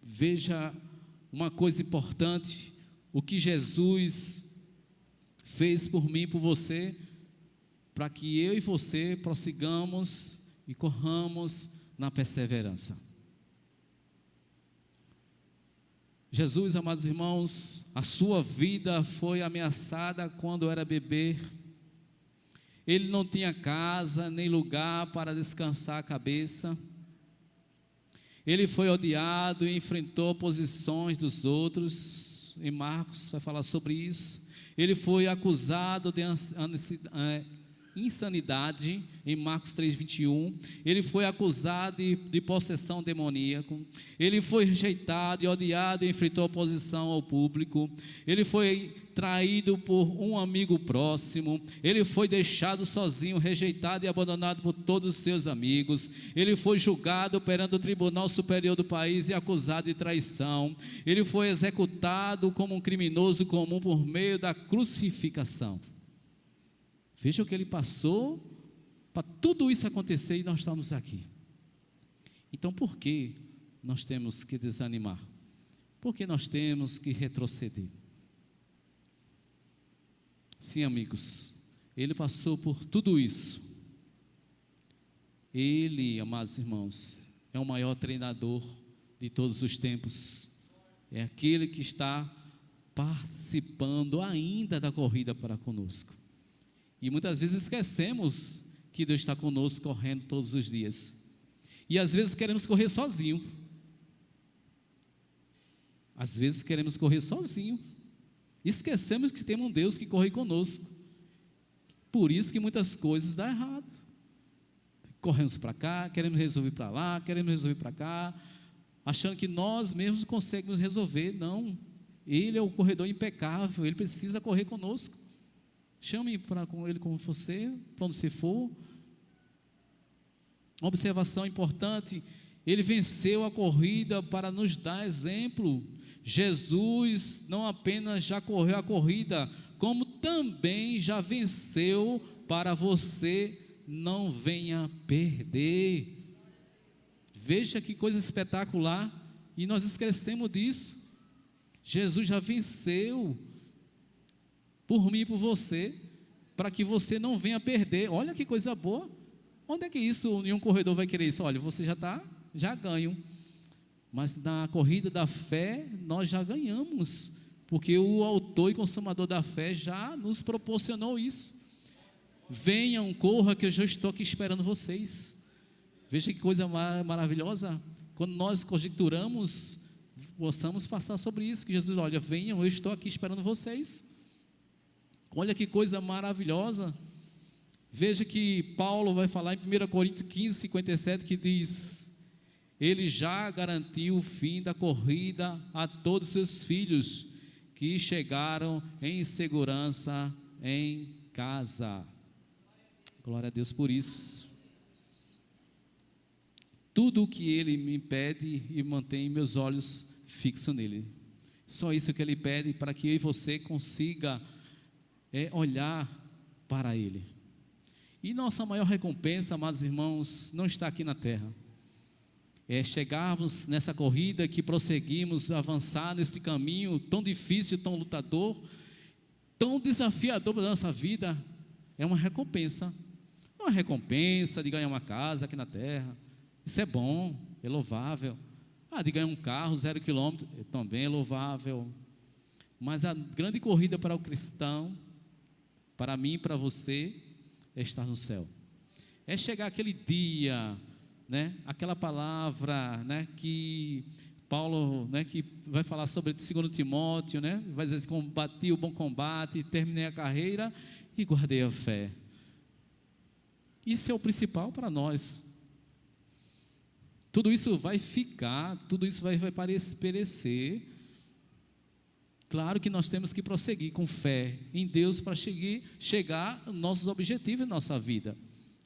Veja uma coisa importante, o que Jesus fez por mim e por você, para que eu e você prossigamos e corramos na perseverança. Jesus, amados irmãos, a sua vida foi ameaçada quando era bebê. Ele não tinha casa, nem lugar para descansar a cabeça. Ele foi odiado e enfrentou oposições dos outros. Em Marcos vai falar sobre isso. Ele foi acusado de insanidade, em Marcos 3:21, ele foi acusado de possessão demoníaca, ele foi rejeitado e odiado e enfrentou oposição ao público, ele foi traído por um amigo próximo, ele foi deixado sozinho, rejeitado e abandonado por todos os seus amigos, ele foi julgado perante o Tribunal Superior do país e acusado de traição, ele foi executado como um criminoso comum por meio da crucificação. Veja o que ele passou para tudo isso acontecer e nós estamos aqui. Então, por que nós temos que desanimar? Por que nós temos que retroceder? Sim, amigos, ele passou por tudo isso. Ele, amados irmãos, é o maior treinador de todos os tempos. É aquele que está participando ainda da corrida para conosco. E muitas vezes esquecemos que Deus está conosco correndo todos os dias. E às vezes queremos correr sozinho. Às vezes queremos correr sozinho. Esquecemos que temos um Deus que corre conosco. Por isso que muitas coisas dão errado. Corremos para cá, queremos resolver para lá, queremos resolver para cá, achando que nós mesmos conseguimos resolver. Não, Ele é o corredor impecável, Ele precisa correr conosco. Chame com Ele como você, para onde você for. Uma observação importante: Ele venceu a corrida para nos dar exemplo. Jesus não apenas já correu a corrida, como também já venceu para você não venha perder. Veja que coisa espetacular, e nós esquecemos disso. Jesus já venceu por mim e por você, para que você não venha perder. Olha que coisa boa. Onde é que isso, nenhum corredor vai querer isso? Olha, você já ganhou. Mas na corrida da fé, nós já ganhamos, porque o autor e consumador da fé já nos proporcionou isso. Venham, corra, que eu já estou aqui esperando vocês. Veja que coisa maravilhosa. Quando nós conjecturamos, possamos passar sobre isso, que Jesus, olha, venham, eu estou aqui esperando vocês. Olha que coisa maravilhosa. Veja que Paulo vai falar em 1 Coríntios 15, 57, que diz: Ele já garantiu o fim da corrida a todos os seus filhos, que chegaram em segurança em casa. Glória a Deus por isso. Tudo o que Ele me pede e mantém meus olhos fixos nele. Só isso que Ele pede, para que eu e você consiga olhar para Ele. E nossa maior recompensa, amados irmãos, não está aqui na terra. É chegarmos nessa corrida que prosseguimos, avançar nesse caminho tão difícil, tão lutador, tão desafiador para a nossa vida. É uma recompensa. Não é uma recompensa de ganhar uma casa aqui na terra. Isso é bom, é louvável. De ganhar um carro 0 km, também é louvável. Mas a grande corrida para o cristão, para mim e para você, é estar no céu. É chegar aquele dia, né? Aquela palavra, né? Que Paulo, né? Que vai falar sobre 2 Timóteo, né? Vai dizer assim: combati o bom combate, terminei a carreira e guardei a fé. Isso é o principal para nós. Tudo isso vai ficar, tudo isso vai perecer. Claro que nós temos que prosseguir com fé em Deus para chegar aos nossos objetivos em nossa vida.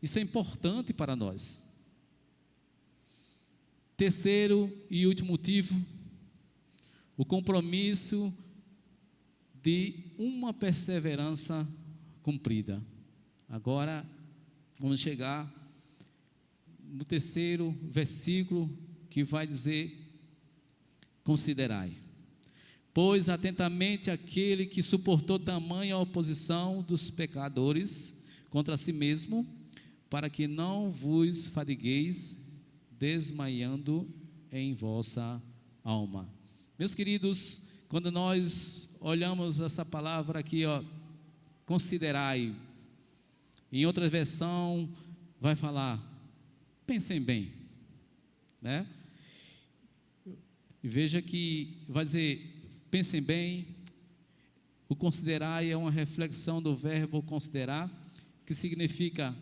Isso é importante para nós. Terceiro e último motivo, o compromisso de uma perseverança cumprida. Agora, vamos chegar no terceiro versículo, que vai dizer: considerai, pois atentamente aquele que suportou tamanha oposição dos pecadores contra si mesmo, para que não vos fadigueis desmaiando em vossa alma. Meus queridos, quando nós olhamos essa palavra aqui, considerai, em outra versão vai falar: pensem bem, né? E veja que vai dizer: pensem bem. O considerar é uma reflexão do verbo considerar, que significa: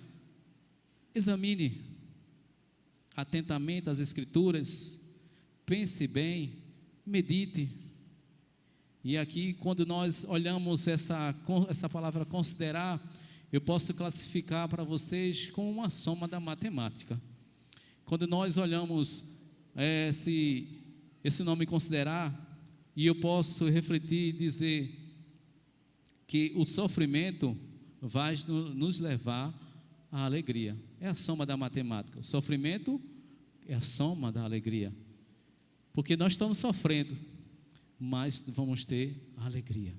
examine atentamente as Escrituras, pense bem, medite. E aqui, quando nós olhamos essa palavra considerar, eu posso classificar para vocês como uma soma da matemática. Quando nós olhamos esse nome considerar, e eu posso refletir e dizer que o sofrimento vai nos levar à alegria. É a soma da matemática. O sofrimento é a soma da alegria, porque nós estamos sofrendo, mais vamos ter alegria.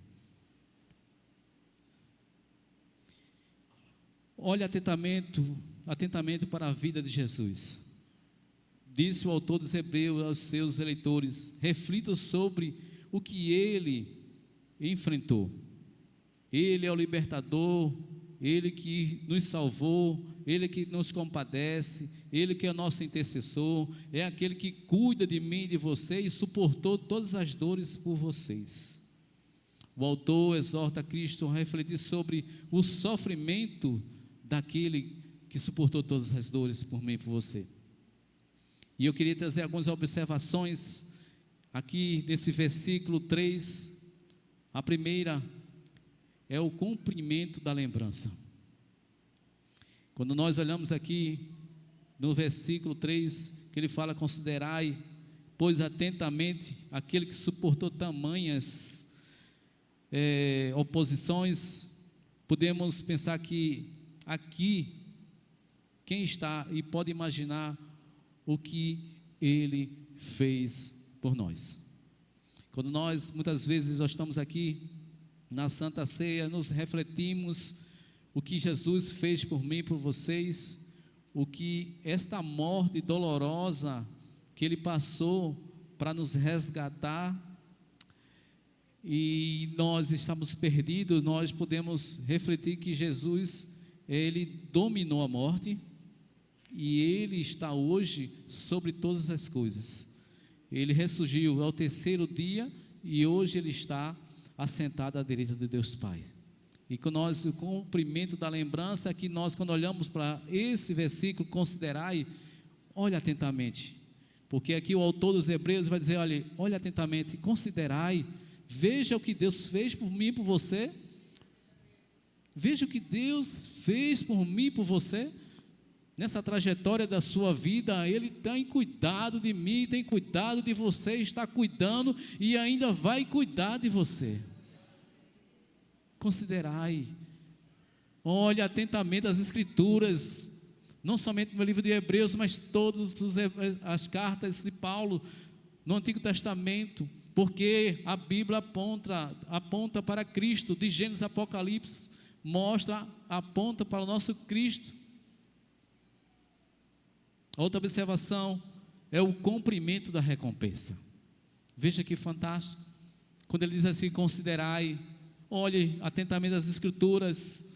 Olhe atentamente para a vida de Jesus. Disse o autor dos Hebreus aos seus eleitores: reflitam sobre o que ele enfrentou. Ele é o libertador, ele que nos salvou, ele que nos compadece, ele que é nosso intercessor, é aquele que cuida de mim e de você e suportou todas as dores por vocês. O autor exorta Cristo a refletir sobre o sofrimento daquele que suportou todas as dores por mim e por você. E eu queria trazer algumas observações aqui nesse versículo 3. A primeira é o cumprimento da lembrança. Quando nós olhamos aqui no versículo 3, que ele fala: considerai, pois atentamente, aquele que suportou tamanhas oposições. Podemos pensar que aqui, quem está e pode imaginar o que ele fez por nós. Quando nós, muitas vezes, nós estamos aqui na Santa Ceia, nos refletimos o que Jesus fez por mim e por vocês, o que esta morte dolorosa que Ele passou para nos resgatar, e nós estamos perdidos, nós podemos refletir que Jesus, Ele dominou a morte, e Ele está hoje sobre todas as coisas. Ele ressurgiu ao terceiro dia, e hoje Ele está assentado à direita de Deus Pai. E com nós, o cumprimento da lembrança é que nós, quando olhamos para esse versículo, considerai, olhe atentamente, porque aqui o autor dos Hebreus vai dizer: olhe atentamente, considerai, veja o que Deus fez por mim e por você, veja o que Deus fez por mim e por você, nessa trajetória da sua vida. Ele tem cuidado de mim, tem cuidado de você, está cuidando e ainda vai cuidar de você. Considerai, olhe atentamente as Escrituras, não somente no livro de Hebreus, mas todas as cartas de Paulo no Antigo Testamento, porque a Bíblia aponta para Cristo, de Gênesis a Apocalipse, aponta para o nosso Cristo. Outra observação é o cumprimento da recompensa. Veja que fantástico, quando ele diz assim: considerai, olhe atentamente as Escrituras,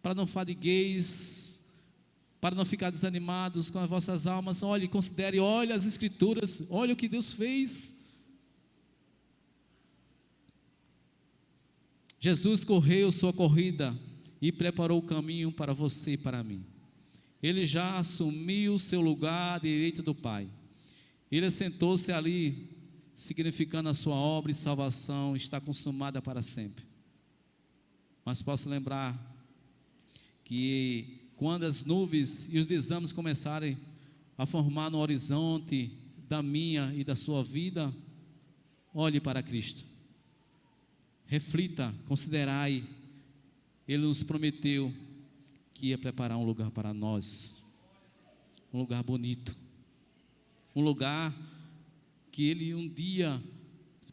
para não fadigueis, para não ficar desanimados com as vossas almas. Olhe, considere, olhe as Escrituras, olhe o que Deus fez. Jesus correu sua corrida e preparou o caminho para você e para mim. Ele já assumiu o seu lugar à direita do Pai. Ele assentou-se ali, significando a sua obra e salvação está consumada para sempre. Mas posso lembrar que quando as nuvens e os desânimos começarem a formar no horizonte da minha e da sua vida, olhe para Cristo, reflita, considerai. Ele nos prometeu que ia preparar um lugar para nós, um lugar bonito, um lugar que Ele um dia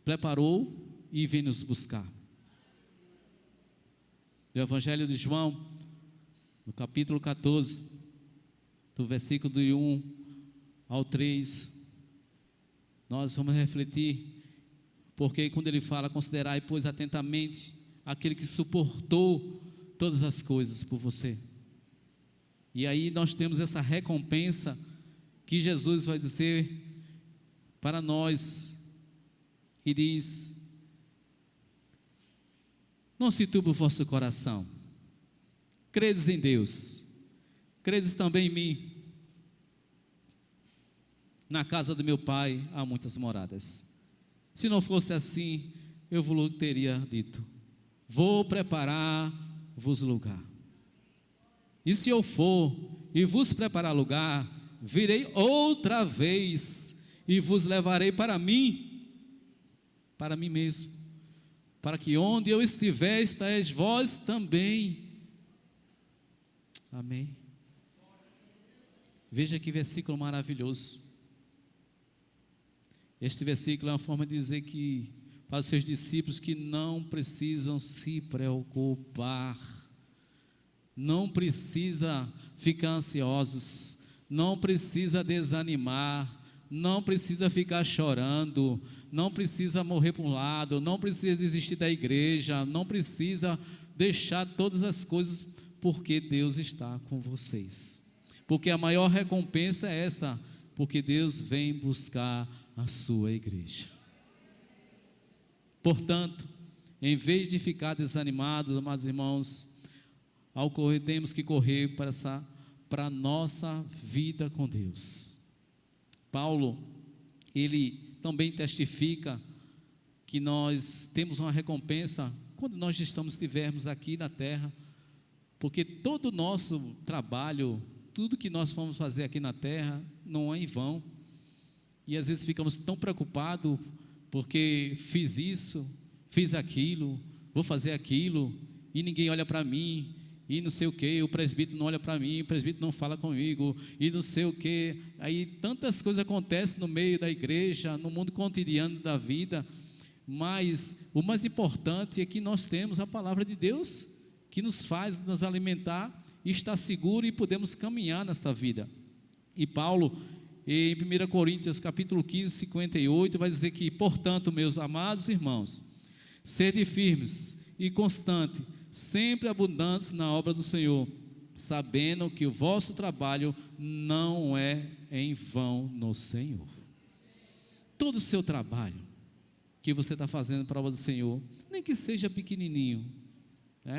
preparou e vem nos buscar. No Evangelho de João, no capítulo 14, do versículo de 1 ao 3, nós vamos refletir, porque quando ele fala: considerai, pois atentamente, aquele que suportou todas as coisas por você. E aí nós temos essa recompensa que Jesus vai dizer para nós, e diz: não se turbe o vosso coração, credes em Deus, credes também em mim. Na casa do meu Pai há muitas moradas. Se não fosse assim, eu vos teria dito: vou preparar-vos lugar. E se eu for e vos preparar lugar, virei outra vez e vos levarei para mim mesmo, para que onde eu estiver, estáis vós também. Amém. Veja que versículo maravilhoso. Este versículo é uma forma de dizer que para os seus discípulos que não precisam se preocupar, não precisa ficar ansiosos, não precisa desanimar, não precisa ficar chorando, não precisa morrer para um lado, não precisa desistir da igreja, não precisa deixar todas as coisas, porque Deus está com vocês. Porque a maior recompensa é esta, porque Deus vem buscar a sua igreja. Portanto, em vez de ficar desanimado, amados irmãos, ao correr, temos que correr para a nossa vida com Deus. Paulo, ele também testifica que nós temos uma recompensa quando nós estivermos aqui na terra, porque todo o nosso trabalho, tudo que nós vamos fazer aqui na terra, não é em vão, e às vezes ficamos tão preocupados, porque fiz isso, fiz aquilo, vou fazer aquilo, e ninguém olha para mim, e não sei o que, o presbítero não olha para mim, o presbítero não fala comigo, e não sei o que, aí tantas coisas acontecem no meio da igreja, no mundo cotidiano da vida, mas o mais importante é que nós temos a palavra de Deus, que nos faz nos alimentar, e estar seguro, e podemos caminhar nesta vida. E Paulo, em 1 Coríntios capítulo 15, 58, vai dizer que, portanto, meus amados irmãos, sede firmes e constantes, sempre abundantes na obra do Senhor, sabendo que o vosso trabalho não é em vão no Senhor. Todo o seu trabalho que você está fazendo para a obra do Senhor, nem que seja pequenininho,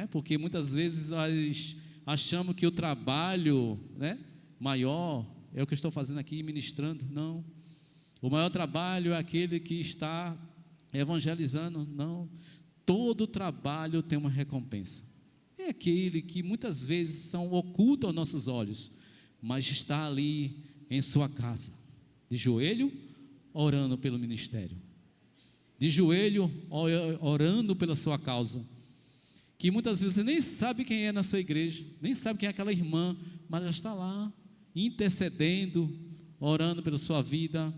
porque muitas vezes nós achamos que o trabalho, maior é o que eu estou fazendo aqui, ministrando. Não, o maior trabalho é aquele que está evangelizando. Não, todo trabalho tem uma recompensa. É aquele que muitas vezes são oculto aos nossos olhos, mas está ali em sua casa, de joelho, orando pelo ministério, de joelho, orando pela sua causa, que muitas vezes você nem sabe quem é na sua igreja, nem sabe quem é aquela irmã, mas já está lá, intercedendo, orando pela sua vida,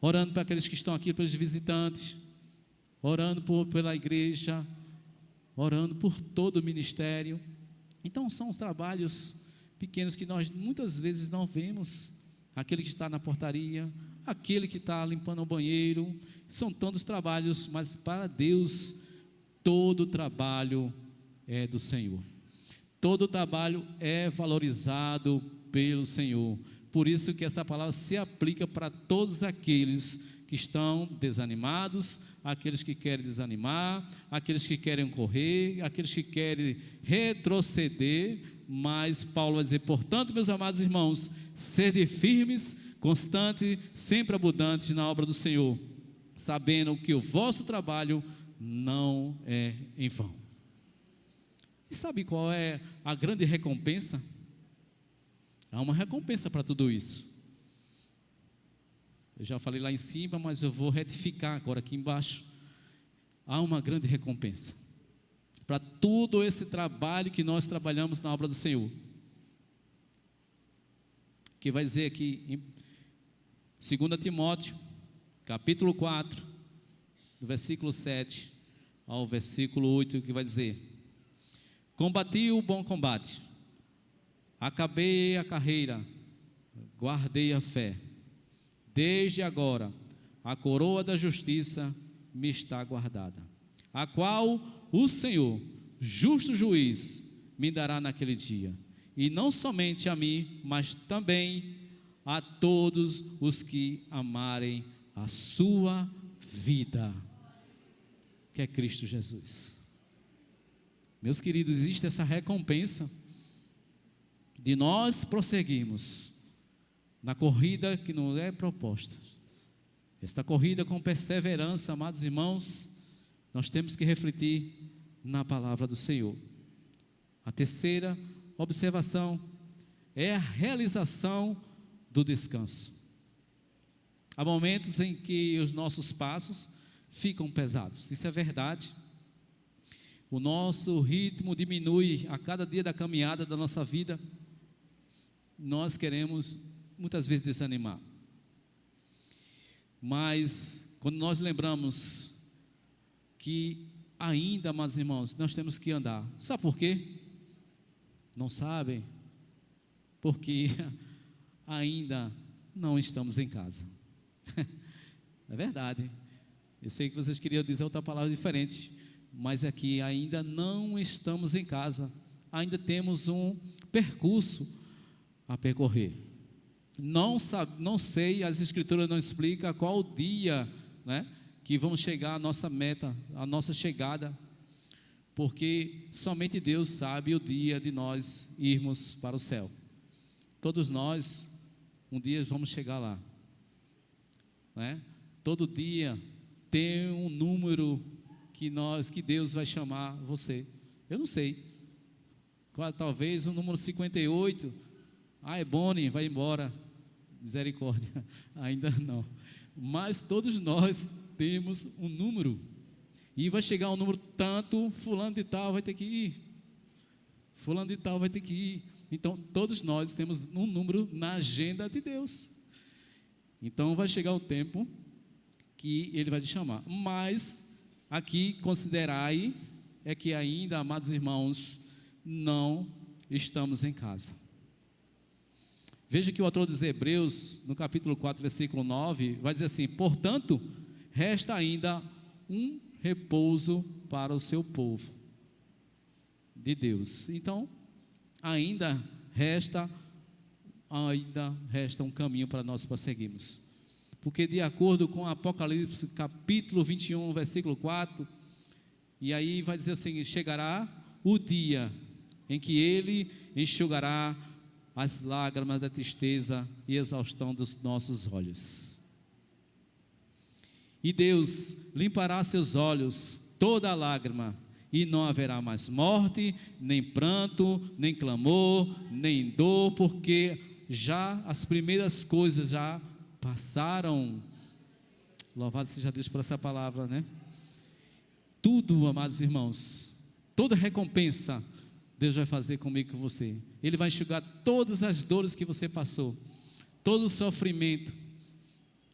orando para aqueles que estão aqui, pelos visitantes, orando pela igreja, orando por todo o ministério. Então são os trabalhos pequenos que nós muitas vezes não vemos, aquele que está na portaria, aquele que está limpando o banheiro, são tantos trabalhos, mas para Deus todo trabalho é do Senhor, todo trabalho é valorizado pelo Senhor. Por isso que esta palavra se aplica para todos aqueles que estão desanimados, aqueles que querem desanimar, aqueles que querem correr, aqueles que querem retroceder. Mas Paulo vai dizer: portanto, meus amados irmãos, sede firmes, constantes, sempre abundantes na obra do Senhor, sabendo que o vosso trabalho não é em vão. E sabe qual é a grande recompensa? Há uma recompensa para tudo isso. Eu já falei lá em cima, mas eu vou retificar agora aqui embaixo. Há uma grande recompensa para todo esse trabalho que nós trabalhamos na obra do Senhor, que vai dizer aqui em 2 Timóteo capítulo 4, do versículo 7 ao versículo 8, que vai dizer: combati o bom combate, acabei a carreira, guardei a fé. Desde agora a coroa da justiça me está guardada, a qual o Senhor, justo juiz, me dará naquele dia, e não somente a mim, mas também a todos os que amarem a sua vida, que é Cristo Jesus. Meus queridos, existe essa recompensa de nós prosseguirmos na corrida que nos é proposta. Esta corrida com perseverança, amados irmãos, nós temos que refletir na palavra do Senhor. A terceira observação é a realização do descanso. Há momentos em que os nossos passos ficam pesados, isso é verdade. O nosso ritmo diminui a cada dia da caminhada da nossa vida. Nós queremos muitas vezes desanimar, mas quando nós lembramos que ainda, amados irmãos, nós temos que andar. Sabe por quê? Não sabem? Porque ainda não estamos em casa. É verdade. Eu sei que vocês queriam dizer outra palavra diferente, mas aqui ainda não estamos em casa. Ainda temos um percurso a percorrer. Não sei, as escrituras não explicam qual o dia, né, que vamos chegar à nossa meta, à nossa chegada, porque somente Deus sabe o dia de nós irmos para o céu. Todos nós, um dia vamos chegar lá, né? Todo dia tem um número que Deus vai chamar você. Eu não sei, talvez o número 58. É Bonnie, vai embora, misericórdia. Ainda não, mas todos nós temos um número, e vai chegar um número tanto, fulano de tal vai ter que ir, fulano de tal vai ter que ir. Então todos nós temos um número na agenda de Deus. Então vai chegar o tempo que Ele vai te chamar, mas aqui considerai é que ainda, amados irmãos, não estamos em casa. Veja que o autor dos Hebreus, no capítulo 4, versículo 9, vai dizer assim: portanto, resta ainda um repouso para o seu povo de Deus. Então, ainda resta um caminho para nós prosseguirmos. Porque de acordo com Apocalipse, capítulo 21, versículo 4, e aí vai dizer assim: chegará o dia em que Ele enxugará as lágrimas da tristeza e exaustão dos nossos olhos. E Deus limpará seus olhos toda lágrima, e não haverá mais morte, nem pranto, nem clamor, nem dor, porque já as primeiras coisas já passaram. Louvado seja Deus por essa palavra, né? Tudo, amados irmãos, toda recompensa Deus vai fazer comigo e com você. Ele vai enxugar todas as dores que você passou, todo o sofrimento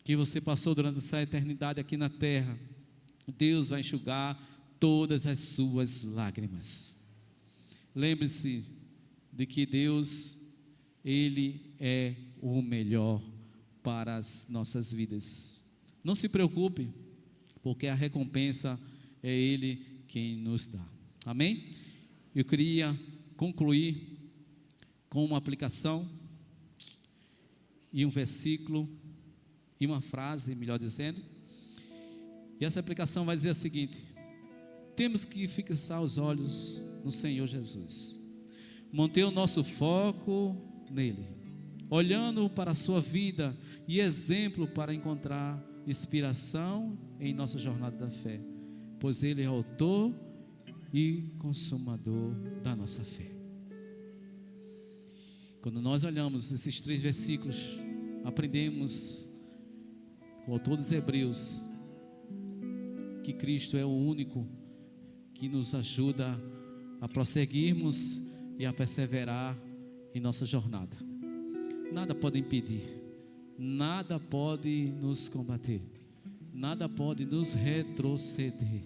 que você passou durante essa eternidade aqui na terra. Deus vai enxugar todas as suas lágrimas. Lembre-se de que Deus, Ele é o melhor para as nossas vidas. Não se preocupe, porque a recompensa é Ele quem nos dá. Amém? Eu queria concluir com uma aplicação e um versículo e uma frase, melhor dizendo. E essa aplicação vai dizer a seguinte: temos que fixar os olhos no Senhor Jesus, manter o nosso foco nele, olhando para a sua vida e exemplo para encontrar inspiração em nossa jornada da fé, pois Ele é autor e consumador da nossa fé. Quando nós olhamos esses 3 versículos, aprendemos com o autor dos Hebreus que Cristo é o único que nos ajuda a prosseguirmos e a perseverar em nossa jornada. Nada pode impedir, nada pode nos combater, nada pode nos retroceder,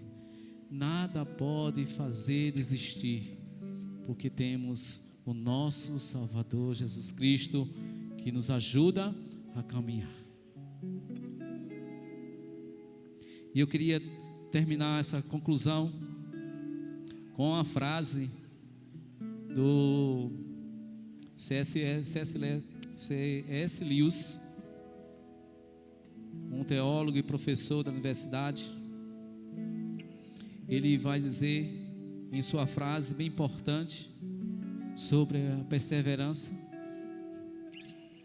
nada pode fazer desistir, porque temos o nosso Salvador Jesus Cristo que nos ajuda a caminhar. E eu queria terminar essa conclusão com a frase do C.S. Lewis, um teólogo e professor da universidade. Ele vai dizer em sua frase bem importante sobre a perseverança,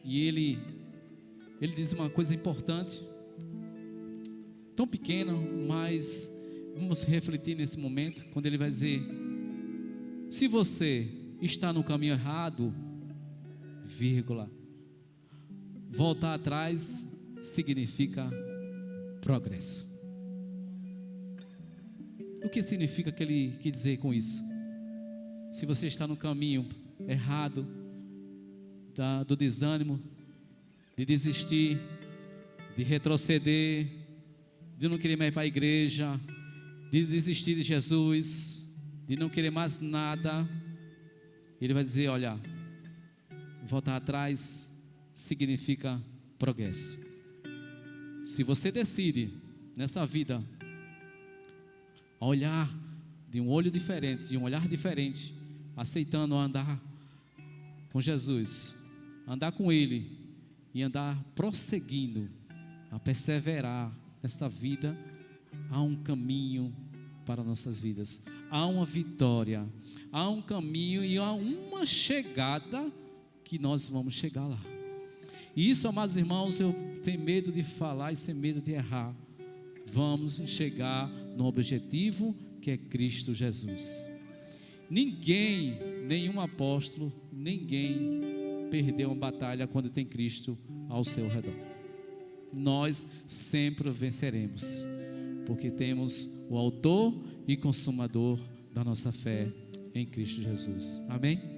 e ele diz uma coisa importante, tão pequena, mas vamos refletir nesse momento, quando ele vai dizer: se você está no caminho errado, vírgula, voltar atrás significa progresso. O que significa que ele quer dizer com isso? Se você está no caminho errado, do desânimo, de desistir, de retroceder, de não querer mais ir para a igreja, de desistir de Jesus, de não querer mais nada, Ele vai dizer: olha, voltar atrás significa progresso. Se você decide nesta vida olhar de um olho diferente, de um olhar diferente, aceitando andar com Jesus, andar com Ele e andar prosseguindo, a perseverar nesta vida, há um caminho para nossas vidas, há uma vitória, há um caminho e há uma chegada que nós vamos chegar lá. E isso, amados irmãos, eu tenho medo de falar e sem medo de errar. Vamos chegar no objetivo que é Cristo Jesus. Ninguém, nenhum apóstolo, ninguém perdeu uma batalha quando tem Cristo ao seu redor. Nós sempre venceremos, porque temos o autor e consumador da nossa fé em Cristo Jesus. Amém?